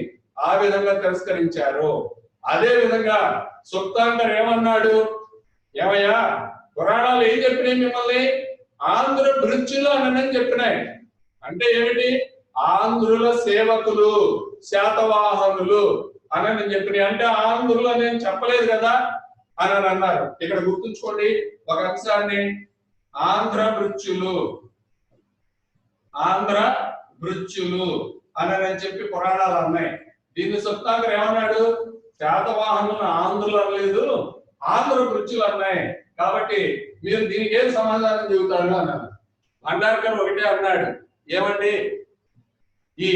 ఆ విధంగా తిరస్కరించారు. అదే విధంగా సుప్తాంకర్ ఏమన్నాడు? ఏమయ్యా, పురాణాలు ఏం చెప్పినాయి? మిమ్మల్ని ఆంధ్ర భృత్యులు అని చెప్పినాయి. అంటే ఏమిటి? ఆంధ్రుల సేవకులు, శాతవాహనులు అని చెప్పినాయి. అంటే ఆంధ్రులు నేను చెప్పలేదు కదా అని అన్నారు. ఇక్కడ గుర్తుంచుకోండి ఒక అంశాన్ని, ఆంధ్ర భృత్యులు అని చెప్పి పురాణాలు అన్నాయి. దీన్ని సుప్తాంకర్ ఏమన్నాడు? శాతవాహనులను ఆంధ్రులు అనలేదు, ఆంధ్ర భృత్యులు అన్నాయి. కాబట్టి మీరు దీనికి ఏం సమాధానం చెబుతారు అన్నారు. భండార్కర్ ఒకటే అన్నాడు, ఏమండి, ఈ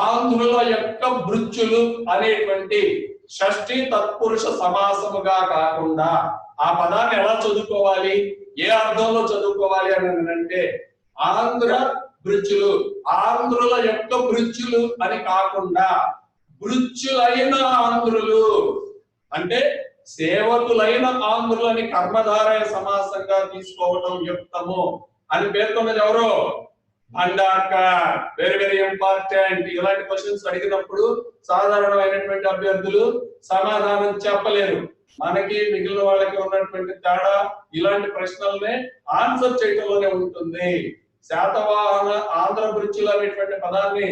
ఆంధ్రుల యొక్క భృత్యులు అనేటువంటి షష్ఠి తత్పురుష సమాసముగా కాకుండా ఆ పదాన్ని ఎలా చదువుకోవాలి, ఏ అర్థంలో చదువుకోవాలి అని అంటే ఆంధ్ర భృత్యులు, ఆంధ్రుల యొక్క భృత్యులు అని కాకుండా భృత్యులైన ఆంధ్రులు అంటే సేవకులైన ఆంధ్రులు అని కర్మధారయ సమాసంగా తీసుకోవడం యుక్తము అని పేర్కొన్నది ఎవరు? భండార్కర్. Very very important. ఇలాంటి క్వశ్చన్స్ అడిగినప్పుడు సాధారణమైనటువంటి అభ్యర్థులు సమాధానం చెప్పలేరు. మనకి మిగిలిన వాళ్ళకి ఉన్నటువంటి తేడా ఇలాంటి ప్రశ్నలనే ఆన్సర్ చేయడంలోనే ఉంటుంది. శాతవాహన ఆంధ్ర భృత్యులు అనేటువంటి పదాన్ని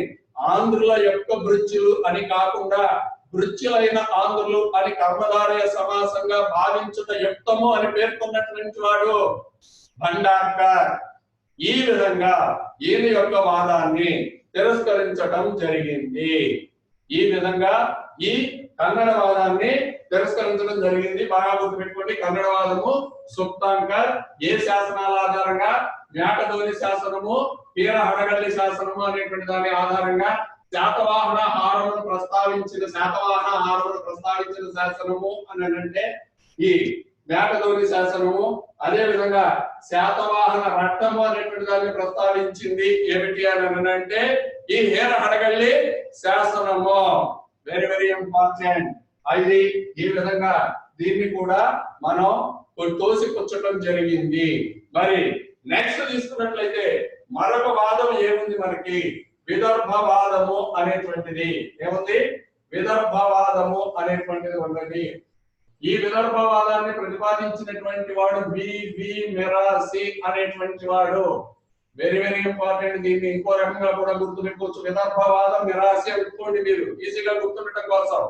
ఆంధ్రుల యొక్క భృత్యులు అని కాకుండా భృత్యులైన ఆంధ్రులు అని కర్మధారయ సమాసంగా భావించుట యుక్తము అని పేర్కొన్నటువంటి వాడు భండార్కర్. ఈ విధంగా ఈయన యొక్క వాదాన్ని తిరస్కరించడం జరిగింది. ఈ విధంగా ఈ కన్నడ వాదాన్ని తిరస్కరించడం జరిగింది. బాగా గుర్తుపెట్టుకోండి, కన్నడవాదము సుప్తాంకర్ ఏ శాసనాల ఆధారంగా? మేకధోని శాసనము, వీర హడగల్లి శాసనము అనేటువంటి దాని ఆధారంగా శాతవాహన హారమును ప్రస్తావించిన శాసనము అని అంటే ఈ మేకధోని శాసనము. అదే విధంగా శాతవాహన రట్టము అనేటువంటి దాన్ని ప్రస్తావించింది ఏమిటి అని అంటే ఈ హేర హడగల్లి శాసనము. Very very important. అది ఈ విధంగా దీన్ని కూడా మనం తోసిపుచ్చడం జరిగింది. మరి నెక్స్ట్ తీసుకున్నట్లయితే మరొక వాదం ఏముంది మనకి? విదర్భవాదము అనేటువంటిది ఏముంది? విదర్భవాదము అనేటువంటిది ఉన్నది. ఈ విదర్భవాదాన్ని ప్రతిపాదించినటువంటి వాడు బివి మిరాసి అనేటువంటి వాడు. Very very important. దీన్ని ఇంకో రకంగా కూడా గుర్తుపెట్టుకోవచ్చు. విదర్భవాదం, మిరాసి అనుకోండి మీరు ఈజీగా గుర్తుండటం కోసం.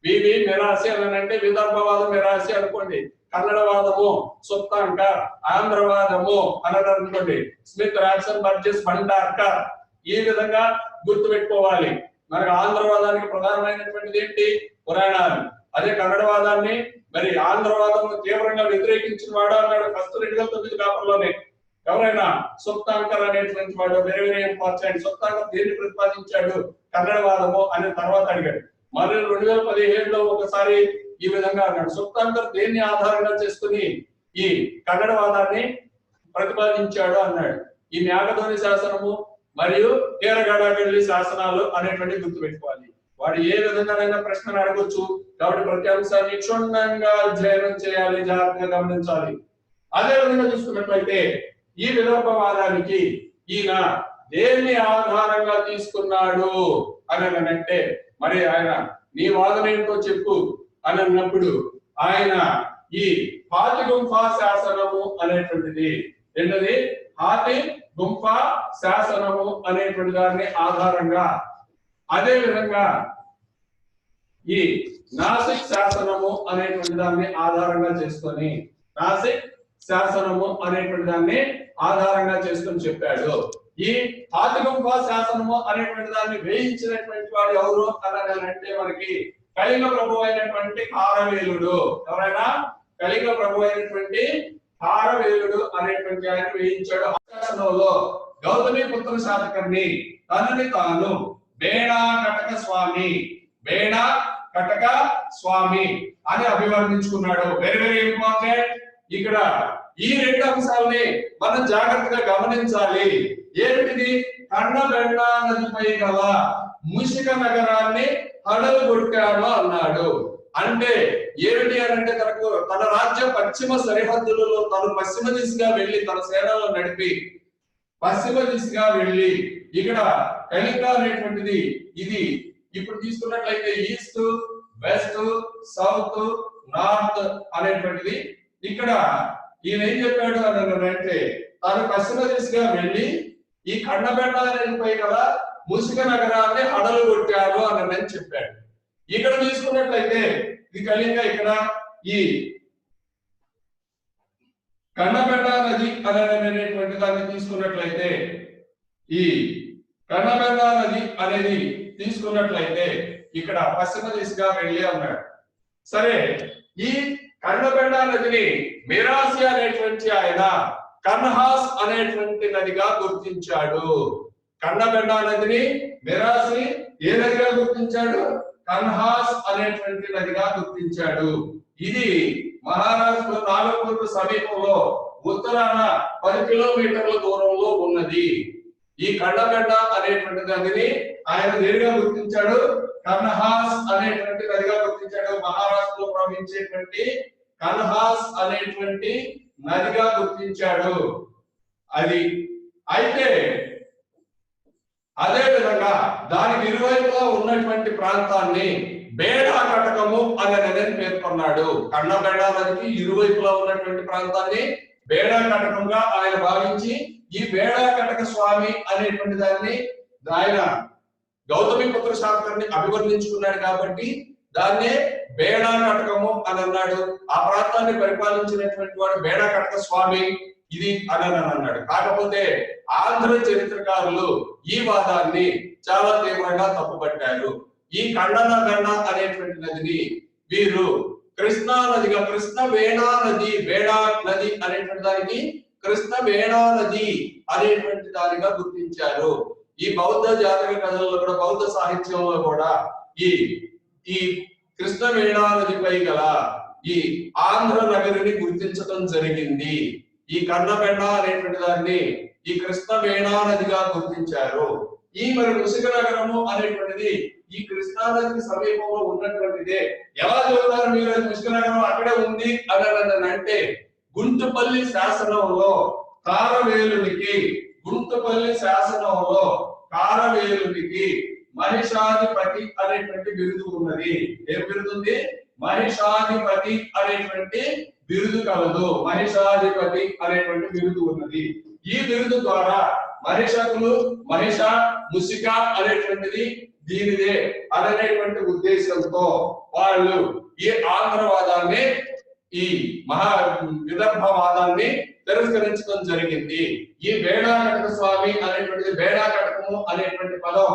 వివి మిరాసి అని అంటే విదర్భవాదం మిరాసి అనుకోండి, కన్నడవాదము సుప్తాంకర్, ఆంధ్రవాదము అని అనుకోండి స్మిత్ రాక్సన్ బర్జెస్ భండార్కర్. ఈ విధంగా గుర్తు పెట్టుకోవాలి. మరి ఆంధ్రవాదానికి ప్రధానమైనటువంటిది ఏంటి? పురాణాలు. అదే కన్నడవాదాన్ని మరి ఆంధ్రవాదం తీవ్రంగా వ్యతిరేకించిన వాడు అన్నాడు ఫస్ట్ 2009 పేపర్లోనే. ఎవరైనా సుప్తాంకర్ అనేటువంటి వాడు వెరీ వెరీ ఇంపార్టెంట్. సుప్తాంకర్ దేన్ని ప్రతిపాదించాడు? కన్నడవాదము అనే తర్వాత అడిగాడు. మరి 2017లో ఒకసారి ఈ విధంగా అన్నాడు, సుప్తాంకర్ దేన్ని ఆధారంగా చేసుకుని ఈ కన్నడవాదాన్ని ప్రతిపాదించాడు అన్నాడు. ఈ మ్యాగధోని శాసనము మరియు కేరగడగల్లి శాసనాలు అనేటువంటి గుర్తు పెట్టుకోవాలి. వాడు ఏ విధంగానైనా ప్రశ్నలు అడగొచ్చు. కాబట్టి ప్రతి అంశాన్ని క్షుణ్ణంగా అధ్యయనం చేయాలి, జాగ్రత్తగా గమనించాలి. అదే విధంగా చూసుకున్నట్లయితే ఈ విదర్భవాదానికి ఈయన దేన్ని ఆధారంగా తీసుకున్నాడు అని అంటే, మరి ఆయన నీ వాదన ఏంటో చెప్పు అని అన్నప్పుడు ఆయన ఈ హాతి గుంఫా శాసనము అనేటువంటిది ఏంటది? హాతి గుంఫా శాసనము అనేటువంటి దాన్ని ఆధారంగా, అదే విధంగా ఈ నాసిక్ శాసనము అనేటువంటి దాన్ని ఆధారంగా చేసుకొని, నాసిక్ శాసనము అనేటువంటి దాన్ని ఆధారంగా చేసుకొని చెప్పాడు. ఈ హాతిగుంఫా శాసనము అనేటువంటి దాన్ని వేయించినటువంటి వాడు ఎవరు అంటే మనకి కళింగ ప్రభు అయినటువంటి కారవేలుడు. ఎవరైనా? కళింగ ప్రభు అయినటువంటి కారవేలుడు అనేటువంటి ఆయన వేయించాడు. శాసనంలో గౌతమి పుత్ర శాతకర్ణి తనని తాను బేడా కటక స్వామి, బేడా కటక స్వామి అని అభివర్ణించుకున్నాడు. Very very important. ఇక్కడ ఈ రెండు అంశాలని మనం జాగ్రత్తగా గమనించాలి. ఏమిటిది? కన్నబెండా నదిపై గల ముషిక నగరాన్ని హడలు కొట్టాడు అన్నాడు. అంటే ఏమిటి అంటే తనకు తన రాజ్య పశ్చిమ సరిహద్దులలో తను పశ్చిమ దిశగా వెళ్లి తన సేనలను నడిపి పశ్చిమ దిశగా వెళ్లి ఇక్కడ కళింగ అనేటువంటిది ఇది ఇప్పుడు తీసుకున్నట్లయితే ఈస్ట్, వెస్ట్, సౌత్, నార్త్ అనేటువంటిది. ఇక్కడ ఈయన ఏం చెప్పాడు అని అంటే తాను పశ్చిమ దిశగా వెళ్లి ఈ కన్నబెండ నదిపై గల ముసిక నగరాన్ని హడలు కొట్టాడు అని చెప్పాడు. ఇక్కడ తీసుకున్నట్లయితే ఇది కళింగ. ఇక్కడ ఈ కన్నబెండ నది అనేటువంటి దాన్ని తీసుకున్నట్లయితే, ఈ కన్నబెండ నది అనేది తీసుకున్నట్లయితే ఇక్కడ పశ్చిమ దిశగా వెళ్ళి అన్నాడు. సరే, ఈ కన్నబెండ నదిని మిరాసి అనేటువంటి ఆయన కన్హాస్ అనేటువంటి నదిగా గుర్తించాడు. కన్నబెండ నదిని మిరాసి ఏ నదిగా గుర్తించాడు? కన్హాస్ అనేటువంటి నదిగా గుర్తించాడు. ఇది మహారాష్ట్ర నాగపూర్ సమీపంలో ఉత్తరాన 10 కిలోమీటర్ల దూరంలో ఉన్నది. ఈ కన్నబెండ అనేటువంటి నదిని ఆయన దేనిగా గుర్తించాడు? కన్హాస్ అనేటువంటి నదిగా గుర్తించాడు. మహారాష్ట్రలో ప్రవహించేటువంటి కన్హాస్ అనేటువంటి నదిగా గుర్తించాడు. అది అయితే అదే విధంగా దానికి ఇరువైపులా ఉన్నటువంటి ప్రాంతాన్ని బేడా కటకము అని పేర్కొన్నాడు. కన్నబెండ నదికి ఇరువైపులా ఉన్నటువంటి ప్రాంతాన్ని బేడా కటకంగా ఆయన భావించి ఈ బేడా కటక స్వామి అనేటువంటి దాన్ని ఆయన గౌతమి పుత్ర శాతకర్ణి అభివర్ణించుకున్నాడు కాబట్టి దాన్నే బేడా కటకము అని అన్నాడు. ఆ ప్రాంతాన్ని పరిపాలించినటువంటి వాడు బేడా కటక స్వామి ఇది అని అన్నాడు. కాకపోతే ఆంధ్ర చరిత్రకారులు ఈ వాదాన్ని చాలా తీవ్రంగా తప్పుపట్టారు. ఈ కన్నబెండ అనేటువంటి నదిని వీరు కృష్ణా నదిగా, కృష్ణ వేణా నది, వేడా నది అనేటువంటి దానికి కృష్ణ వేణా నది అనేటువంటి దానిగా గుర్తించారు. ఈ బౌద్ధ జాతక కథల్లో కూడా, బౌద్ధ సాహిత్యంలో కూడా ఈ కృష్ణ వేణా నదిపై గల ఈ ఆంధ్ర నగరిని గుర్తించడం జరిగింది. ఈ కన్నబెండ అనేటువంటి దాన్ని ఈ కృష్ణ వేణా నదిగా గుర్తించారు. ఈ మరి ముసిక నగరము అనేటువంటిది ఈ కృష్ణా నదికి సమీపంలో ఉన్నటువంటిదే. ఎలా చెబుతారు మీరు ముసిక నగరం అక్కడే ఉంది అని అంటే గుంటుపల్లి శాసనంలో కారవేలునికి, గుంటుపల్లి శాసనంలో కారవేలునికి మహిషాధిపతి అనేటువంటి బిరుదు ఉన్నది. ఏం బిరుదు ఉంది? మహిషాధిపతి అనేటువంటి బిరుదు కలదు. మహిషాధిపతి అనేటువంటి బిరుదు ఉన్నది. ఈ బిరుదు ద్వారా మహిషకులు, మహిష ముసిక అనేటువంటిది దీనిదే అనేటువంటి ఉద్దేశంతో వాళ్ళు ఈ ఆంధ్రవాదాన్ని ఈ విదర్భవాదాన్ని తిరస్కరించడం జరిగింది. ఈ బేడా కటక స్వామి అనేటువంటిది బేడా కటకము అనేటువంటి పదం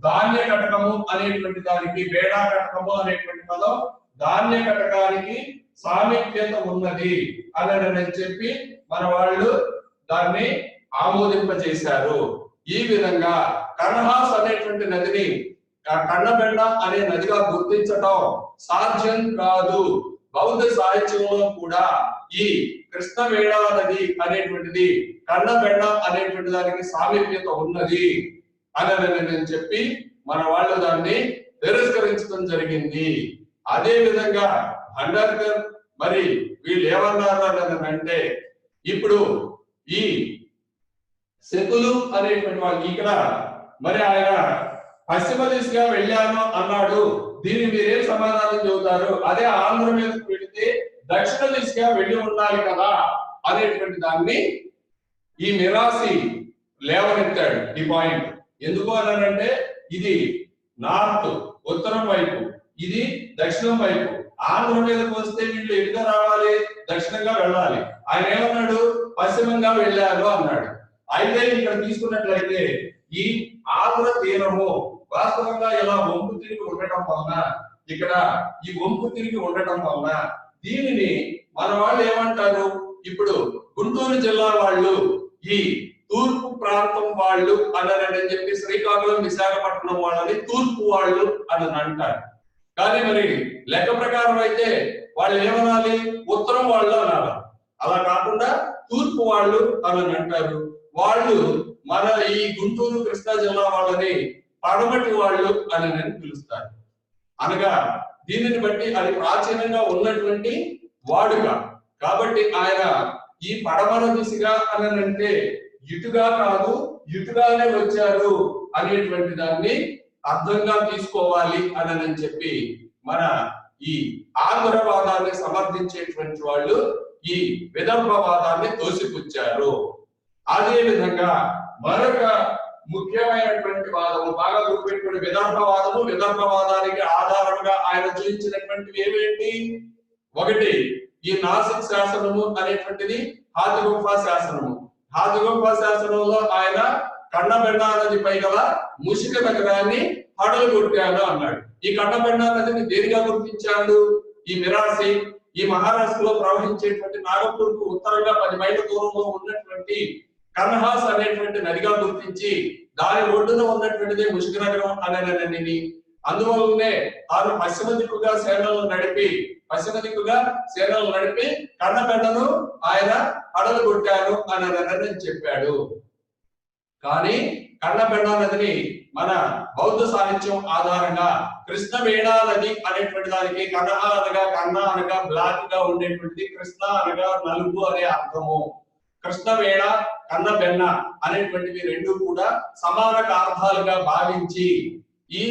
ధాన్య కటకము అనేటువంటి దానికి బేడా కటకము అనేటువంటి పదం ధాన్య కటకానికి సామీప్యత ఉన్నది అని చెప్పి మన వాళ్ళు దాన్ని ఆమోదింపజేశారు. ఈ విధంగా కన్హాస్ అనేటువంటి నదిని కన్నబెండ అనే నదిగా గుర్తించటం సాధ్యం కాదు. బౌద్ధ సాహిత్యంలో కూడా ఈ కృష్ణవేణా నది అనేటువంటిది కన్నబెండ అనేటువంటి దానికి సామీప్యత ఉన్నది అని చెప్పి మన వాళ్ళు దాన్ని తిరస్కరించడం జరిగింది. అదే విధంగా భండార్కర్ మరి వీళ్ళు ఏమన్నారు అంటే ఇప్పుడు ఈ శకులు అనేటువంటి వాళ్ళు ఇక్కడ మరి ఆయన పశ్చిమ దిశగా వెళ్ళాను అన్నాడు. దీన్ని మీరేం సమాధానం చెబుతారు? అదే ఆంధ్ర మీదకి వెళితే దక్షిణ దిశగా వెళ్ళి ఉండాలి కదా అనేటువంటి దాన్ని ఈ మిరాసి లేవనెత్తాడు. ఈ పాయింట్ ఎందుకు అన్నాడంటే ఇది నార్త్ ఉత్తరం వైపు, ఇది దక్షిణం వైపు. ఆంధ్ర మీదకి వస్తే వీళ్ళు ఎటుగా రావాలి? దక్షిణంగా వెళ్ళాలి. ఆయన ఏమన్నాడు? పశ్చిమంగా వెళ్ళారు అన్నాడు. అయితే ఇక్కడ తీసుకున్నట్లయితే ఈ ఆంధ్ర తీరము వాస్తవంగా ఇలా వంపు తిరిగి ఉండటం వలన, ఇక్కడ ఈ వంపు తిరిగి ఉండటం వలన దీనిని మన వాళ్ళు ఏమంటారు? ఇప్పుడు గుంటూరు జిల్లా వాళ్ళు ఈ తూర్పు ప్రాంతం వాళ్ళు అని చెప్పి శ్రీకాకుళం విశాఖపట్నం వాళ్ళని తూర్పు వాళ్ళు అని అంటారు. కానీ మరి లెక్క ప్రకారం అయితే వాళ్ళు ఏమనాలి? ఉత్తరం వాళ్ళు అనాలి. అలా కాకుండా తూర్పు వాళ్ళు అని అంటారు. వాళ్ళు మన ఈ గుంటూరు కృష్ణా జిల్లా వాళ్ళని పడమటి వాళ్ళు అని పిలుస్తారు. అనగా దీనిని బట్టి అది ప్రాచీనంగా ఉన్నటువంటి వాడుక. కాబట్టి ఆయన ఈ పడమర దిశగా అని అంటే ఇటుగా కాదు ఇటుగానే వచ్చారు అనేటువంటి దాన్ని అర్థంగా తీసుకోవాలి అని చెప్పి మన ఈ ఆంధ్రవాదాన్ని సమర్థించేటువంటి వాళ్ళు ఈ విదర్భవాదాన్ని తోసిపుచ్చారు. అదే విధంగా మరొక ముఖ్యమైనటువంటి వాదము బాగా గుర్తుపెట్టుకుని విదర్భవాదము. విదర్భవాదానికి ఆధారంగా ఆయన చూపించినటువంటివి ఏమేంటి? ఒకటి ఈ నాసిక్ శాసనము అనేటువంటిది హాతిగుంఫా శాసనము. హాతిగుంఫా శాసనంలో ఆయన కన్నబెండా నదిపై గల ముషిక నగరాన్ని హడలు కొట్టాను అన్నాడు. ఈ కన్నబెండా నదిని దేనిగా గుర్తించాడు? ఈ మిరాసి ఈ మహారాష్ట్రలో ప్రవహించేటువంటి నాగపూర్ కు ఉత్తరంగా 10 మైళ్ళ దూరంలో ఉన్నటువంటి కన్హాస్ అనేటువంటి నదిగా గుర్తించి దాని ఒడ్డున ఉన్నటువంటిది ముషిక నగరం అనేది. అందువల్లనే తాను పశ్చిమ దిక్కుగా సేనలు నడిపి కన్నబెండను ఆయన హడలు కొట్టాను అని చెప్పాడు. కానీ కన్నబెండా నదిని మన బౌద్ధ సాహిత్యం ఆధారంగా కృష్ణవేణా నది అనేటువంటి దానికి కన్హ అనగా కన్న అనగా బ్లాక్ గా ఉండేటువంటిది, కృష్ణ అనగా నలుపు అనే అర్థము. కృష్ణవేణ కన్నబెన్న అనేటువంటివి రెండు కూడా సమానక అర్థాలుగా భావించి ఈ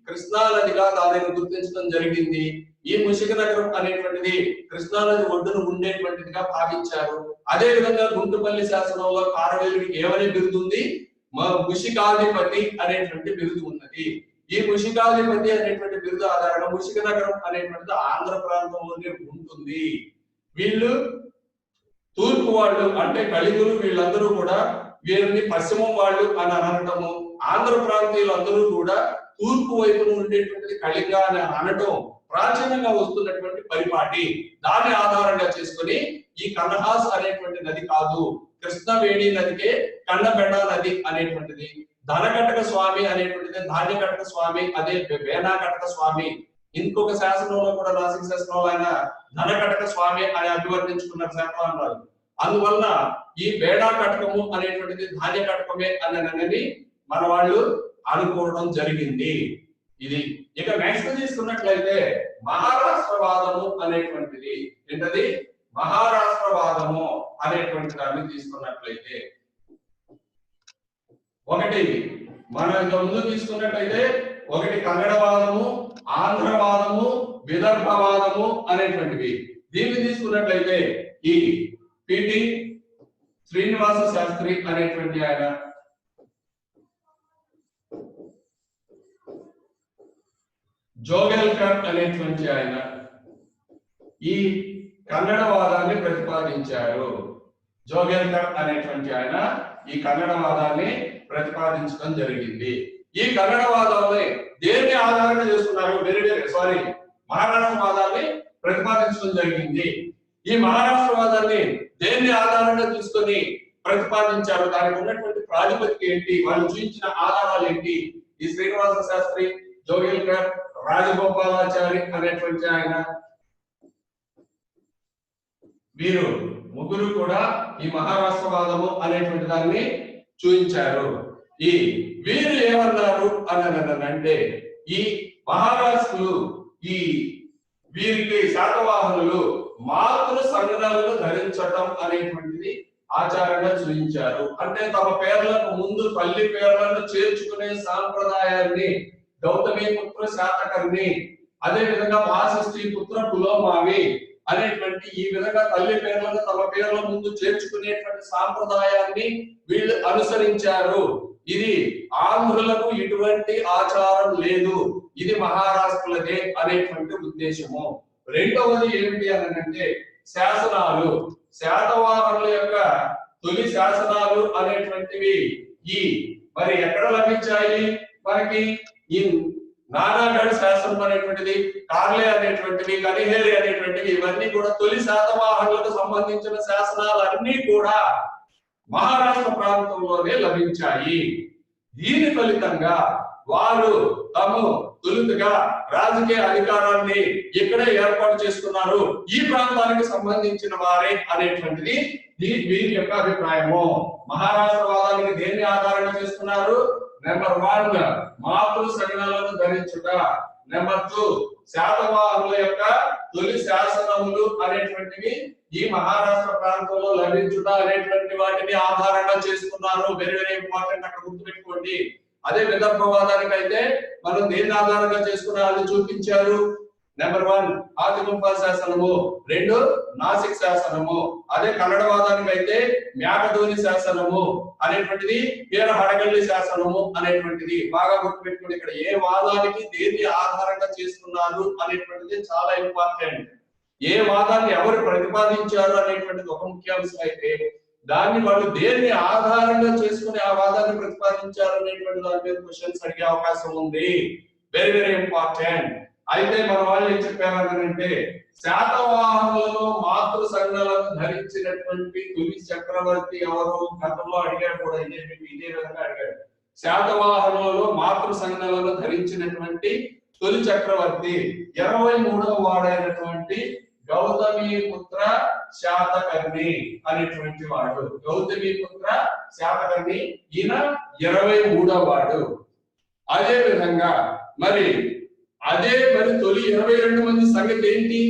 కృష్ణా నదిగా దానిని గుర్తించడం జరిగింది. ఈ ముషిక నగరం అనేటువంటిది కృష్ణా నది ఒడ్డును ఉండేటువంటిదిగా భావించారు. అదే విధంగా గుంటుపల్లి శాసనంలో కారవేలుడికి ఏమని బిరుదుంది? ముషికాధిపతి అనేటువంటి బిరుదు ఉన్నది. ఈ ముషికాధిపతి అనేటువంటి బిరుదు ఆధారంగా ముషిక నగరం అనేటువంటిది ఆంధ్ర ప్రాంతంలోనే ఉంటుంది. వీళ్ళు తూర్పు వాళ్ళు అంటే కళింగులు వీళ్ళందరూ కూడా వీరిని పశ్చిమం వాళ్ళు అని అనటము, ఆంధ్ర ప్రాంతీయులు అందరూ కూడా తూర్పు వైపున ఉండేటువంటిది కళింగ అని అనటం ప్రాచీనంగా వస్తున్నటువంటి పరిపాటి. దాన్ని ఆధారంగా చేసుకుని ఈ కన్హాస్ అనేటువంటి నది కాదు, కృష్ణవేణి నదికే కన్నబెండా నది అనేటువంటిది. ధనకటక స్వామి అనేటువంటిది ధాన్య కటక స్వామి, అదే వేణా కటక స్వామి. ఇంకొక శాసనంలో కూడా నాసిక్ శాసనంలో ఆయన ధనకటక స్వామి అని అభివర్ణించుకున్నారు శాతవాహనులు. అందువలన ఈ బేడా కటకము అనేటువంటిది ధాన్య కటకమే అని మన వాళ్ళు అనుకోవడం జరిగింది. ఇది ఇక నెక్స్ట్ తీసుకున్నట్లయితే మహారాష్ట్రవాదము అనేటువంటిది ఏంటది? మహారాష్ట్రవాదము అనేటువంటి దాన్ని తీసుకున్నట్లయితే ఒకటి మనం ఇంత ముందు తీసుకున్నట్లయితే ఒకటి కన్నడవాదము, ఆంధ్రవాదము, విదర్భవాదము అనేటువంటివి. దీన్ని తీసుకున్నట్లయితే ఈ పిటి శ్రీనివాస శాస్త్రి అనేటువంటి ఆయన జోగెల్కర్ అనేటువంటి ఆయన ఈ కన్నడవాదాన్ని ప్రతిపాదించారు. జోగెల్కర్ అనేటువంటి ఆయన ఈ కన్నడవాదాన్ని ప్రతిపాదించడం జరిగింది. ఈ కన్నడవాదాన్ని దేన్ని ఆధారంగా చేసుకున్నారు? మహారాష్ట్రవాదాన్ని ప్రతిపాదించడం జరిగింది. ఈ మహారాష్ట్రవాదాన్ని దేన్ని ఆధారంగా తీసుకొని ప్రతిపాదించారు? దానికి ఉన్నటువంటి ప్రాతిపదిక ఏంటి? వాళ్ళు చూపించిన ఆధారాలు ఏంటి? ఈ శ్రీనివాస శాస్త్రి, జోగెల్కర్, రాజగోపాలాచారి అనేటువంటి ఆయన, వీరు ముగ్గురు కూడా ఈ మహారాష్ట్రవాదము అనేటువంటి దాన్ని చూపించారు. ఈ వీరు ఏమన్నారు అని అంటే, ఈ మహారాష్ట్రులు ఈ వీరికి శాతవాహనులు మాతృ సంజ్ఞలను ధరించటం అనేటువంటిది ఆచారంగా చూపించారు. అంటే తమ పేర్లకు ముందు తల్లి పేర్లను చేర్చుకునే సాంప్రదాయాన్ని గౌతమి పుత్ర శాతకర్ణి, అదే విధంగా వాసిష్ఠి పుత్ర పులోమావి అనేటువంటి ఈ విధంగా తల్లి పేర్లను తమ పేర్ల ముందు చేర్చుకునేటువంటి సాంప్రదాయాన్ని వీళ్ళు అనుసరించారు. ఇది ఆంధ్రులకు ఇటువంటి ఆచారం లేదు, ఇది మహారాష్ట్రలదే అనేటువంటి ఉద్దేశము. రెండవది ఏమిటి అని అంటే, శాసనాలు. శాతవాహనుల యొక్క తొలి శాసనాలు అనేటువంటివి మరి ఎక్కడ లభించాయి మనకి? ఈ నానాగఢ్ శాసనం అనేటువంటిది, కార్లే అనేటువంటివి, కనిహేరి అనేటువంటివి, ఇవన్నీ కూడా తొలి శాతవాహనులకు సంబంధించిన శాసనాలన్నీ కూడా మహారాష్ట్ర ప్రాంతంలోనే లభించాయి. దీని ఫలితంగా వారు తాము తొలుతగా రాజకీయ అధికారాన్ని ఇక్కడే ఏర్పాటు చేసుకున్నారు, ఈ ప్రాంతానికి సంబంధించిన వారే అనేటువంటిది వీరి యొక్క అభిప్రాయము. మహారాష్ట్రవాదానికి దేన్ని ఆధారంగా చేసుకున్నారు? నెంబర్ 1 మాతృ సంజ్ఞలను ధరించుట, నెంబర్ 2 శాతవాహనుల యొక్క తొలి శాసనములు అనేటువంటివి ఈ మహారాష్ట్ర ప్రాంతంలో లభించుట అనేటువంటి వాటిని ఆధారంగా చేసుకున్నారు. వెరీ వెరీ ఇంపార్టెంట్, అక్కడ గుర్తుపెట్టుకోండి. అదే విదర్భవాదానికి అయితే మనం దేన్ని ఆధారంగా చేసుకున్నారని చూపించారు. నెంబర్ 1 ఆదిగుంప శాసనము, 2 నాసిక్ శాసనము. అదే కన్నడవాదానికి అయితే మ్యాకధోని శాసనము అనేటువంటిది, పేర హడగల్లి శాసనము అనేటువంటిది. బాగా గుర్తుపెట్టుకోండి, ఇక్కడ ఏ వాదానికి దేన్ని ఆధారంగా చేసుకున్నారు అనేటువంటిది చాలా ఇంపార్టెంట్. ఏ వాదాన్ని ఎవరు ప్రతిపాదించారు అనేటువంటిది ఒక ముఖ్యాంశం అయితే, దాన్ని వాళ్ళు దేన్ని ఆధారంగా చేసుకుని ఆ వాదాన్ని ప్రతిపాదించారు అనేటువంటి దాని మీద క్వశ్చన్స్ అడిగే అవకాశం ఉంది. Very very important. అయితే మన వాళ్ళు ఏం చెప్పారంటే, శాతవాహనులలో మాతృ సంజ్ఞలను ధరించినటువంటి తొలి చక్రవర్తి ఎవరు? గతంలో అడిగాడు కూడా, ఇదే విధంగా అడిగాడు. శాతవాహనులలో మాతృ సంజ్ఞలను ధరించినటువంటి తొలి చక్రవర్తి 23వ వాడైనటువంటి గౌతమి పుత్ర శాతకర్ణి అనేటువంటి వాడు. గౌతమి పుత్ర శాతకర్ణి, ఈయన 23వ వాడు. అదే విధంగా మరి తొలి 22 మంది సంగతి ఏంటి?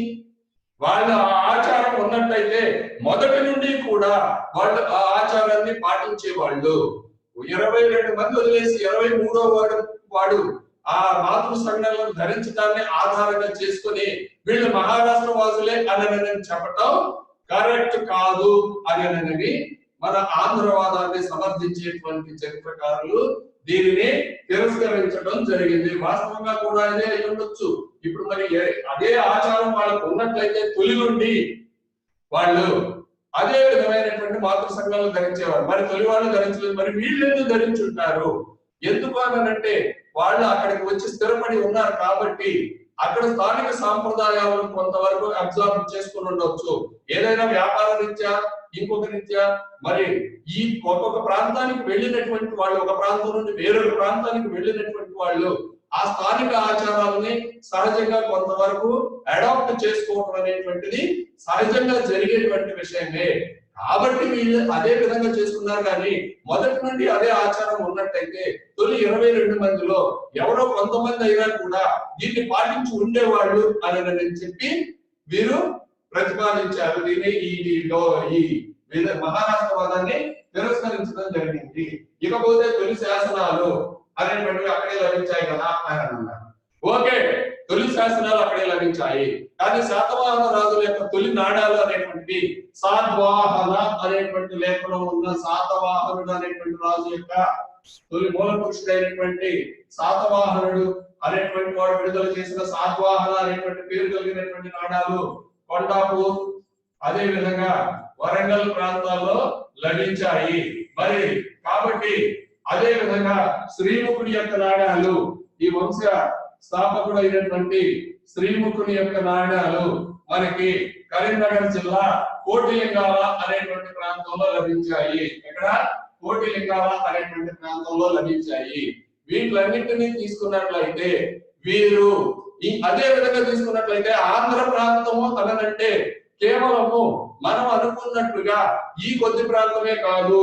వాళ్ళ ఆచారం ఉన్నట్టయితే మొదటి నుండి కూడా వాళ్ళు ఆ ఆచారాన్ని పాటించేవాళ్ళు. 22 మంది వదిలేసి 23వ వాడు ఆ మాతృ సంజ్ఞలను ధరించడాన్ని ఆధారంగా చేసుకుని వీళ్ళు మహారాష్ట్ర వాసులే అని చెప్పటం కరెక్ట్ కాదు అని మన ఆంధ్రవాదాన్ని సమర్థించేటువంటి చరిత్రకారులు దీనిని తిరస్కరించడం జరిగింది. వాస్తవంగా కూడా ఇదే అయి ఉండొచ్చు. ఇప్పుడు మరి అదే ఆచారం వాళ్ళకు ఉన్నట్లయితే తొలి నుండి వాళ్ళు అదే విధమైనటువంటి మాతృ సంఘాలను ధరించేవారు. మరి తొలి వాళ్ళు ధరించలేదు, మరి వీళ్ళు ఎందుకు ధరించుంటారు? ఎందుకు అనంటే, వాళ్ళు అక్కడికి వచ్చి స్థిరపడి ఉన్నారు కాబట్టి అక్కడ స్థానిక సాంప్రదాయాలను కొంతవరకు అబ్జర్వ్ చేసుకుని ఉండొచ్చు. ఏదైనా వ్యాపార రీత్యా, ఇంకొక రీత్యా, మరి ఈ ఒక్కొక్క ప్రాంతానికి వెళ్ళినటువంటి వాళ్ళు, ఒక ప్రాంతం నుండి వేరొక ప్రాంతానికి వెళ్ళినటువంటి వాళ్ళు ఆ స్థానిక ఆచారాలని సహజంగా కొంతవరకు అడాప్ట్ చేసుకోవడం అనేటువంటిది సహజంగా జరిగేటువంటి విషయమే. కాబట్టి వీళ్ళు అదే విధంగా చేసుకున్నారు. కానీ మొదటి నుండి అదే ఆచారం ఉన్నట్టయితే తొలి 22 మందిలో ఎవరో కొంతమంది అయినా కూడా దీన్ని పాటించి ఉండేవాళ్ళు అని చెప్పి వీరు ప్రతిపాదించారు. దీన్ని ఈ మహారాష్ట్రవాదాన్ని తిరస్కరించడం జరిగింది. ఇకపోతే తొలి శాసనాలు అనేటువంటివి అక్కడే లభించాయి కదా అని అన్నారు. ఓకే, తొలి శాసనాలు అక్కడే లభించాయి. కానీ శాతవాహన రాజుల యొక్క తొలి నాణాలు అనేటువంటి సాద్వాహన అనేటువంటి లేఖనం ఉన్న శాతవాహనుడు అనేటువంటి రాజు యొక్క తొలి మూల పురుషుడైనటువంటి శాతవాహనుడు అనేటువంటి వాడు విడుదల చేసిన శాతవాహన అనేటువంటి పేరు కలిగినటువంటి నాణాలు కొండాపూర్ అదే విధంగా వరంగల్ ప్రాంతాల్లో లభించాయి. మరి కాబట్టి అదే విధంగా శ్రీముఖుని యొక్క నాణ్యాలు ఈ వంశ స్థాపకుడు అయినటువంటి శ్రీముఖుని యొక్క నాణ్యాలు మనకి కరీంనగర్ జిల్లా కోటిలింగాల అనేటువంటి ప్రాంతంలో లభించాయి. ఇక్కడ కోటిలింగాల అనేటువంటి ప్రాంతంలో లభించాయి. వీటిలన్నింటినీ తీసుకున్నట్లయితే వీరు అదే విధంగా తీసుకున్నట్లయితే ఆంధ్ర ప్రాంతము అననంటే కేవలము మనం అనుకున్నట్లుగా ఈ కొద్ది ప్రాంతమే కాదు.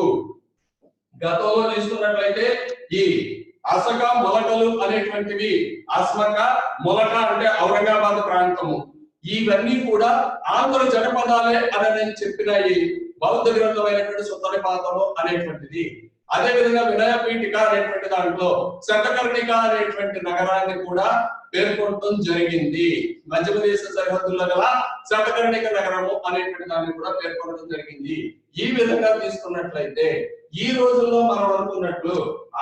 గతంలో తీసుకున్నట్లయితే ఈ అసక మొలకలు అనేటువంటివి అస్మక మొలక అంటే ఔరంగాబాద్ ప్రాంతము ఇవన్నీ కూడా ఆంధ్ర జనపదాలే అని నేను చెప్పినాయి. బౌద్ధ గ్రంథమైనటువంటి సుత్తనిపాతము అనేటువంటిది. అదే విధంగా వినయపీఠిక అనేటువంటి దాంట్లో శతకర్ణిక అనేటువంటి నగరాన్ని కూడా పేర్కొనడం జరిగింది. మధ్యప్రదేశ్ సరిహద్దుల్లో గల శతకర్ణిక నగరము అనేటువంటి దాన్ని కూడా పేర్కొనడం జరిగింది. ఈ విధంగా తీసుకున్నట్లయితే ఈ రోజుల్లో మనం అనుకున్నట్లు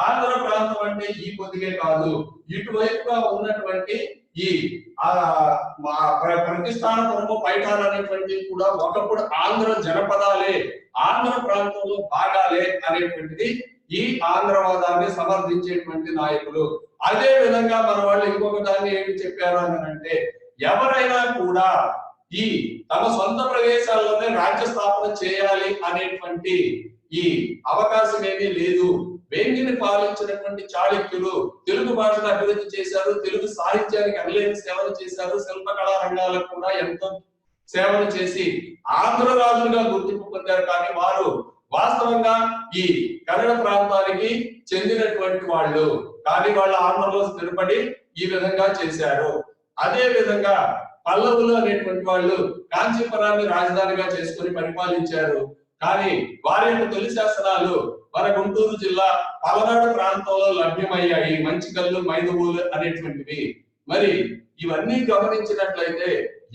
ఆంధ్ర ప్రాంతం అంటే ఈ కొద్దిగే కాదు, ఇటువైపుగా ఉన్నటువంటి ఈ ప్రతిష్టానపురము పైఠాన్ అనేటువంటి కూడా ఒకప్పుడు ఆంధ్ర జనపదాలే, ఆంధ్ర ప్రాంతంలో భాగాలే అనేటువంటిది ఈ ఆంధ్రవాదాన్ని సమర్థించేటువంటి నాయకులు. అదే విధంగా మన వాళ్ళు ఇంకొక దాన్ని ఏమి చెప్పారు అని అంటే, ఎవరైనా కూడా ఈ తమ సొంత ప్రదేశాల్లోనే రాజ్య స్థాపన చేయాలి అనేటువంటి ఈ అవకాశం ఏమీ లేదు. వేంగిని పాలించినటువంటి చాళుక్యులు తెలుగు భాషను అభివృద్ధి చేశారు, తెలుగు సాహిత్యానికి అనలేని సేవలు చేశారు, శిల్పకళా రంగాలకు కూడా ఎంతో సేవలు చేసి ఆంధ్ర రాజులుగా గుర్తింపు పొందారు. కానీ వారు వాస్తవంగా ఈ కన్నడ ప్రాంతానికి చెందినటువంటి వాళ్ళు, కానీ వాళ్ళు ఆంధ్రలో స్థిరపడి ఈ విధంగా చేశారు. అదే విధంగా పల్లవులు అనేటువంటి వాళ్ళు కాంచీపురాన్ని రాజధానిగా చేసుకుని పరిపాలించారు. కానీ వారి యొక్క తొలి శాసనాలు మన గుంటూరు జిల్లా పలనాడు ప్రాంతంలో లభ్యమయ్యాయి. మంచికల్లు, మైదువూలు అనేటువంటివి. మరి ఇవన్నీ గమనించినట్లయితే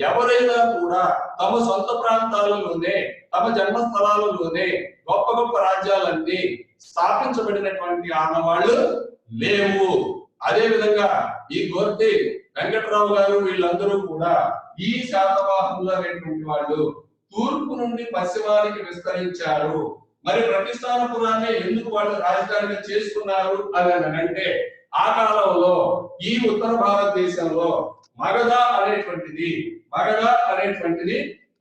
ఎవరైనా కూడా తమ సొంత ప్రాంతాలలోనే, తమ జన్మస్థలాలలోనే గొప్ప గొప్ప రాజ్యాలన్నీ స్థాపించబడినటువంటి ఆనవాళ్లు లేవు. అదే విధంగా ఈ గోర్తి వెంకటరావు గారు వీళ్ళందరూ కూడా ఈ శాతవాహనులు అనేటువంటి వాళ్ళు తూర్పు నుండి పశ్చిమానికి విస్తరించారు. మరి ప్రతిష్టానపురాన్ని ఎందుకు వాళ్ళు రాజధానిగా చేసుకున్నారు అని అంటే, ఆ కాలంలో ఈ ఉత్తర భారతదేశంలో మగధ అనేటువంటిది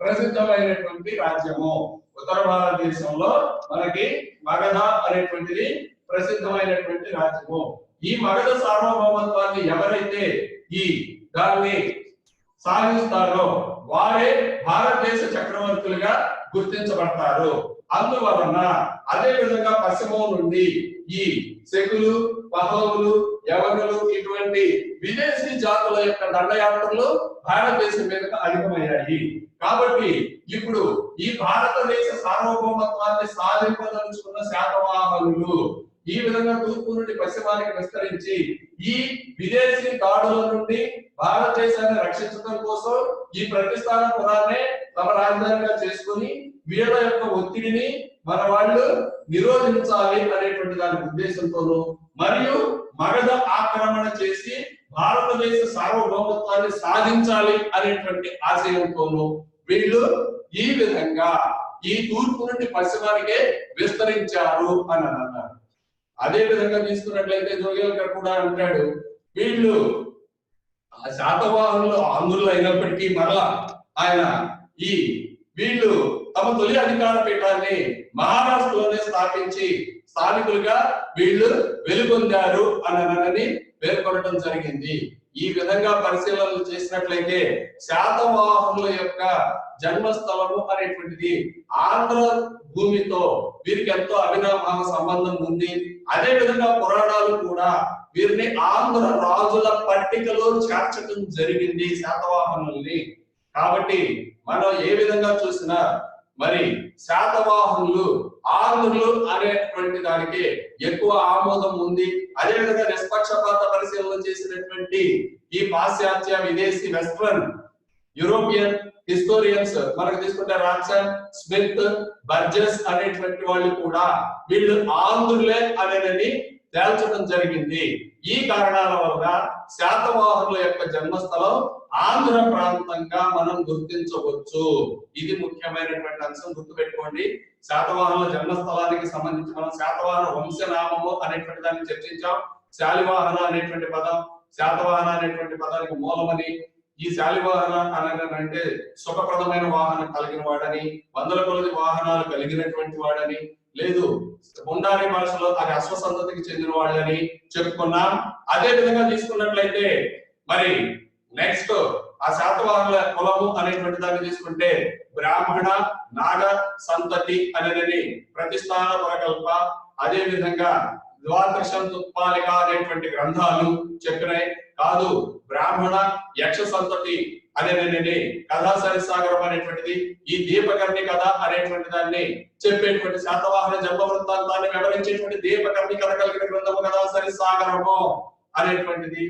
ప్రసిద్ధమైనటువంటి రాజ్యము. ఉత్తర భారతదేశంలో మనకి మగధ అనేటువంటిది ప్రసిద్ధమైనటువంటి రాజ్యము. ఈ మగధ సార్వభౌమత్వాన్ని ఎవరైతే ఈ దాన్ని సాధిస్తారో వారే భారతదేశ చక్రవర్తులుగా గుర్తించబడతారు. అందువలన అదే విధంగా పశ్చిమం నుండి ఈ శకులు, పహలవులు, యవనులు ఇటువంటి విదేశీ జాతుల యొక్క దండయాత్రలు భారతదేశం మీదకు అధికమయ్యాయి. కాబట్టి ఇప్పుడు ఈ భారతదేశ సార్వభౌమత్వాన్ని సాధింపదలుచుకున్న శాతవాహనులు ఈ విధంగా తూర్పు నుండి పశ్చిమానికి విస్తరించి ఈ విదేశీ దాడుల నుండి భారతదేశాన్ని రక్షించడం కోసం ఈ ప్రతిష్టానపురాన్ని తమ రాజధానిగా చేసుకుని వీళ్ళ యొక్క ఒత్తిడిని మన వాళ్ళు నిరోధించాలి అనేటువంటి దాని ఉద్దేశంతోనూ, మరియు మగధ ఆక్రమణ చేసి భారతదేశ సార్వభౌమత్వాన్ని సాధించాలి అనేటువంటి ఆశయంతోనూ వీళ్ళు ఈ విధంగా ఈ తూర్పు నుండి పశ్చిమానికే విస్తరించారు అని అన్నారు. అదే విధంగా తీసుకున్నట్లయితే జోగేల్కర్ కూడా అంటాడు, వీళ్ళు శాతవాహనులు ఆంధ్రులు అయినప్పటికీ మరలా ఆయన వీళ్ళు తమ తొలి అధికార పీఠాన్ని మహారాష్ట్రలోనే స్థాపించి స్థానికులుగా వీళ్ళు వెలుగొందారు అని పేర్కొనడం జరిగింది. ఈ విధంగా పరిశీలనలు చేసినట్లయితే శాతవాహనుల యొక్క జన్మస్థలము అనేటువంటిది ఆంధ్ర భూమితో వీరికి ఎంతో అవినాభావ సంబంధం ఉంది. అదే విధంగా పురాణాలు కూడా వీరిని ఆంధ్ర రాజుల పట్టికలో చేర్చడం జరిగింది శాతవాహనుల్ని. కాబట్టి మనం ఏ విధంగా చూసినా మరి శాతవాహనులు ఆంధ్రులు అనేటువంటి దానికి ఎక్కువ ఆమోదం ఉంది. అదే విధంగా నిష్పక్షపాత పరిశీలన చేసినటువంటి ఈ పాశ్చాత్య విదేశీ వెస్ట్రన్ యూరోపియన్ హిస్టోరియన్స్ మనకు తీసుకుంటే రాక్సన్, స్మిత్, బర్జెస్ అనేటువంటి వాళ్ళు కూడా వీళ్ళు ఆంధ్రులే అనేది తేల్చడం జరిగింది. ఈ కారణాల వల్ల శాతవాహనుల యొక్క జన్మస్థలం ఆంధ్ర ప్రాంతంగా మనం గుర్తించవచ్చు. ఇది ముఖ్యమైనటువంటి అంశం, గుర్తుపెట్టుకోండి. శాతవాహనుల జన్మస్థలానికి సంబంధించి మనం శాతవాహన వంశనామము అనేటువంటి దాన్ని చర్చించాం. శాలివాహన అనేటువంటి పదం శాతవాహన అనేటువంటి పదానికి మూలమని, ఈ శాలివాహన అంటే సుఖప్రదమైన వాహనం కలిగిన వాడని, వందల కొలది వాహనాలు కలిగినటువంటి వాడని, లేదు ఉండాలి భాషలో అది అశ్వసంతతికి చెందిన వాళ్ళని చెప్పుకున్నాం. అదే విధంగా తీసుకున్నట్లయితే మరి నెక్స్ట్ ఆ శాతవాహనుల కులము అనేటువంటి దాన్ని తీసుకుంటే బ్రాహ్మణ నాగ సంతతి అనేది ప్రతిష్టాన పరకల్ప, అదే విధంగా ద్వాదశంతుత్పాలిక అనేటువంటి గ్రంథాలు చెప్పినాయి. కాదు బ్రాహ్మణ యక్ష సంతతి అనేది కథా సరిసాగరం అనేటువంటిది, ఈ దీపకర్ణి కథ అనేటువంటి దాన్ని చెప్పేటువంటి శాతవాహన జన్మ వృత్తాంతాన్ని వివరించేటువంటి దీపకర్ణి కథ కలిగిన గ్రంథము కథా సరిసాగరము అనేటువంటిది.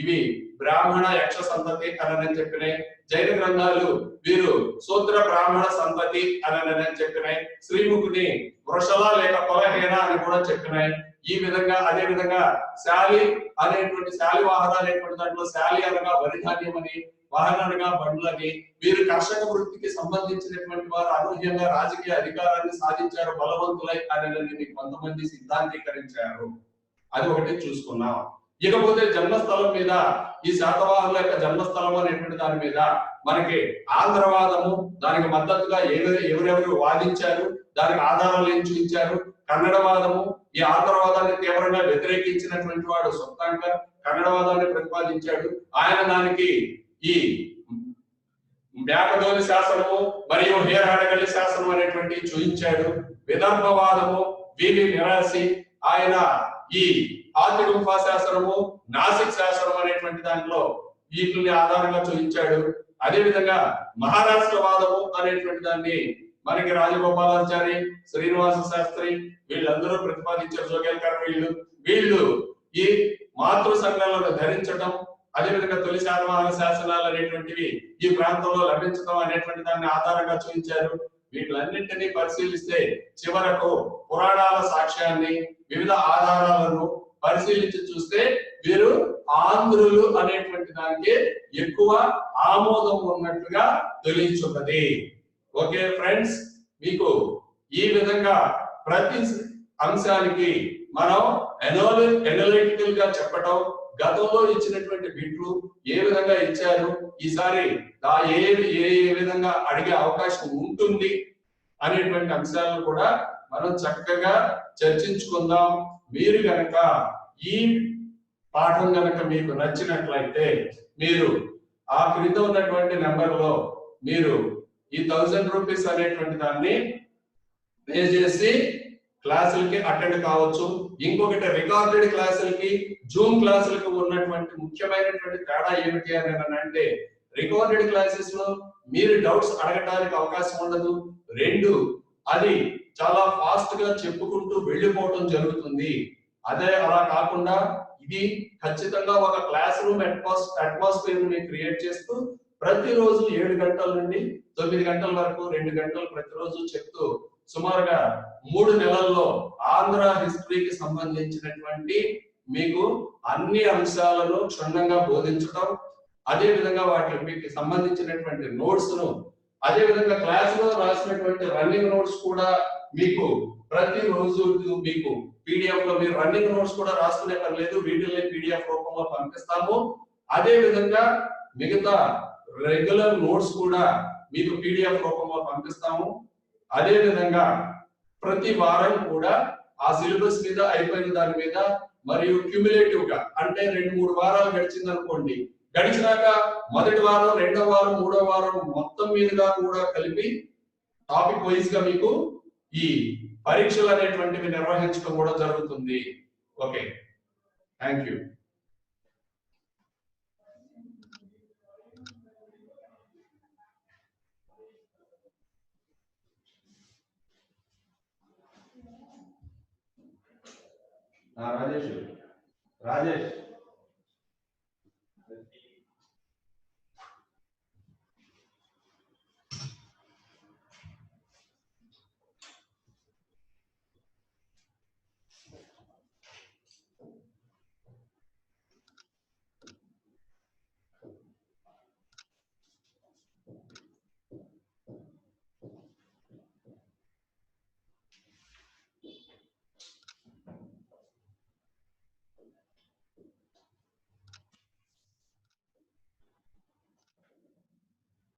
ఇవి బ్రాహ్మణ యక్ష సంతతి అని చెప్పినాయి. జైన గ్రంథాలు వీరు శూద్ర బ్రాహ్మణ సంతతి అని చెప్పినాయి. శ్రీముఖుని వృషల లేక కులహీన అని కూడా చెప్పినాయి. ఈ విధంగా అదే విధంగా శాలి అనేటువంటి శాలి వాహన అనేటువంటి దాంట్లో శాలి అనగా వరిధాన్యం అని, వాహన అనగా బండ్లని, వీరు కర్షక వృత్తికి సంబంధించినటువంటి వారు అనూహ్యంగా రాజకీయ అధికారాన్ని సాధించారు బలవంతులై అనేది కొంతమంది సిద్ధాంతీకరించారు. అది ఒకటి చూసుకున్నాం. ఇకపోతే జన్మస్థలం మీద ఈ శాతవాహనుల యొక్క జన్మస్థలం అనేటువంటి దాని మీద మనకి ఆంధ్రవాదము, దానికి మద్దతుగా ఎవరెవరు వాదించారు, దానికి ఆధారాలు ఏం చూపించారు. కన్నడవాదము, ఈ ఆంధ్రవాదాన్ని తీవ్రంగా వ్యతిరేకించినటువంటి వాడు సొంతంగా కన్నడవాదాన్ని ప్రతిపాదించాడు. ఆయన దానికి ఈ మేకదోని శాసనము మరియు హేరహడగల్లి శాసనం అనేటువంటి చూపించాడు. విదర్భవాదము వివి నిరాసి ఆయన ఈ ఆదిగుంఫా శాసనము నాసిక్ శాసనం అనేటువంటి దాంట్లో వీటిని ఆధారంగా చూపించాడు. అదే విధంగా మహారాష్ట్రవాదము అనేటువంటి దాన్ని మనకి రాజగోపాలాచారి, శ్రీనివాస శాస్త్రి వీళ్ళందరూ ప్రతిపాదించారు. జోగేల్కర్ వీళ్ళు ఈ మాతృ సంఘాలను ధరించడం, అదేవిధంగా తొలి శాతవాహన శాసనాలు అనేటువంటివి ఈ ప్రాంతంలో లభించడం అనేటువంటి దాన్ని ఆధారంగా చూపించారు. వీటిలన్నింటినీ పరిశీలిస్తే చివరకు పురాణాల సాక్ష్యాన్ని, వివిధ ఆధారాలను పరిశీలించి చూస్తే వీరు ఆంధ్రులు అనేటువంటి దానికి ఎక్కువ ఆమోదం ఉన్నట్లుగా తెలియచున్నది. ఓకే ఫ్రెండ్స్, మీకు ఈ విధంగా ప్రతి అంశానికి మనం ఎనలిటికల్ గా చెప్పటం, గతంలో ఇచ్చినటువంటి బిట్లు ఏ విధంగా ఇచ్చారు, ఈసారి ఏ విధంగా అడిగే అవకాశం ఉంటుంది అనేటువంటి అంశాలను కూడా మనం చక్కగా చర్చించుకుందాం. మీరు గనక ఈ పాఠం గనక మీకు నచ్చినట్లయితే మీరు ఆ క్రింద ఉన్నటువంటి నెంబర్ లో మీరు ఈ 1000 రూపీస్ అనేటువంటి దాన్ని పే చేసి క్లాసులకి అటెండ్ కావచ్చు. ఇంకొకటి రికార్డెడ్ క్లాసులకి, జూమ్ క్లాసులకి ఉన్నటువంటి ముఖ్యమైనటువంటి తేడా ఏమిటి అని అంటే, రికార్డెడ్ క్లాసెస్ లో మీరు డౌట్స్ అడగడానికి అవకాశం ఉండదు. రెండు, అది చాలా ఫాస్ట్ గా చెప్పుకుంటూ వెళ్ళిపోవటం జరుగుతుంది. అదే అలా కాకుండా ఇది ఖచ్చితంగా ఒక క్లాస్ రూమ్ అట్మాస్ఫియర్ ని క్రియేట్ చేస్తూ ప్రతిరోజు 7 గంటల నుండి 9 గంటల వరకు 2 గంటలు ప్రతిరోజు చెప్తూ సుమారుగా 3 నెలల్లో ఆంధ్ర హిస్టరీకి సంబంధించినటువంటి మీకు అన్ని అంశాలను క్షుణ్ణంగా బోధించడం, అదే విధంగా వాటికి సంబంధించినటువంటి నోట్స్ ను, అదే విధంగా క్లాస్ లో రాసినటువంటి రన్నింగ్ నోట్స్ కూడా మీకు ప్రతిరోజు మీకు పీడిఎఫ్ లో మీరు రన్నింగ్ నోట్స్ కూడా రాసుకునే పని లేదు, వీటిని పీడిఎఫ్ రూపంలో పంపిస్తాము. అదే విధంగా మిగతా రెగ్యులర్ నోట్స్ కూడా మీకు పీడిఎఫ్ రూపంలో పంపిస్తాము. అదే విధంగా ప్రతి వారం కూడా ఆ సిలబస్ మీద అయిపోయిన దాని మీద మరియు క్యూములేటివ్ గా అంటే 2-3 వారాలు గడిచింది అనుకోండి, గడిచినాక మొదటి వారం, రెండో వారం, మూడో వారం మొత్తం మీదుగా కూడా కలిపి టాపిక్ వైజ్ గా మీకు ఈ పరీక్షలు అనేటువంటివి నిర్వహించడం కూడా జరుగుతుంది. Okay, thank you. రాజేష్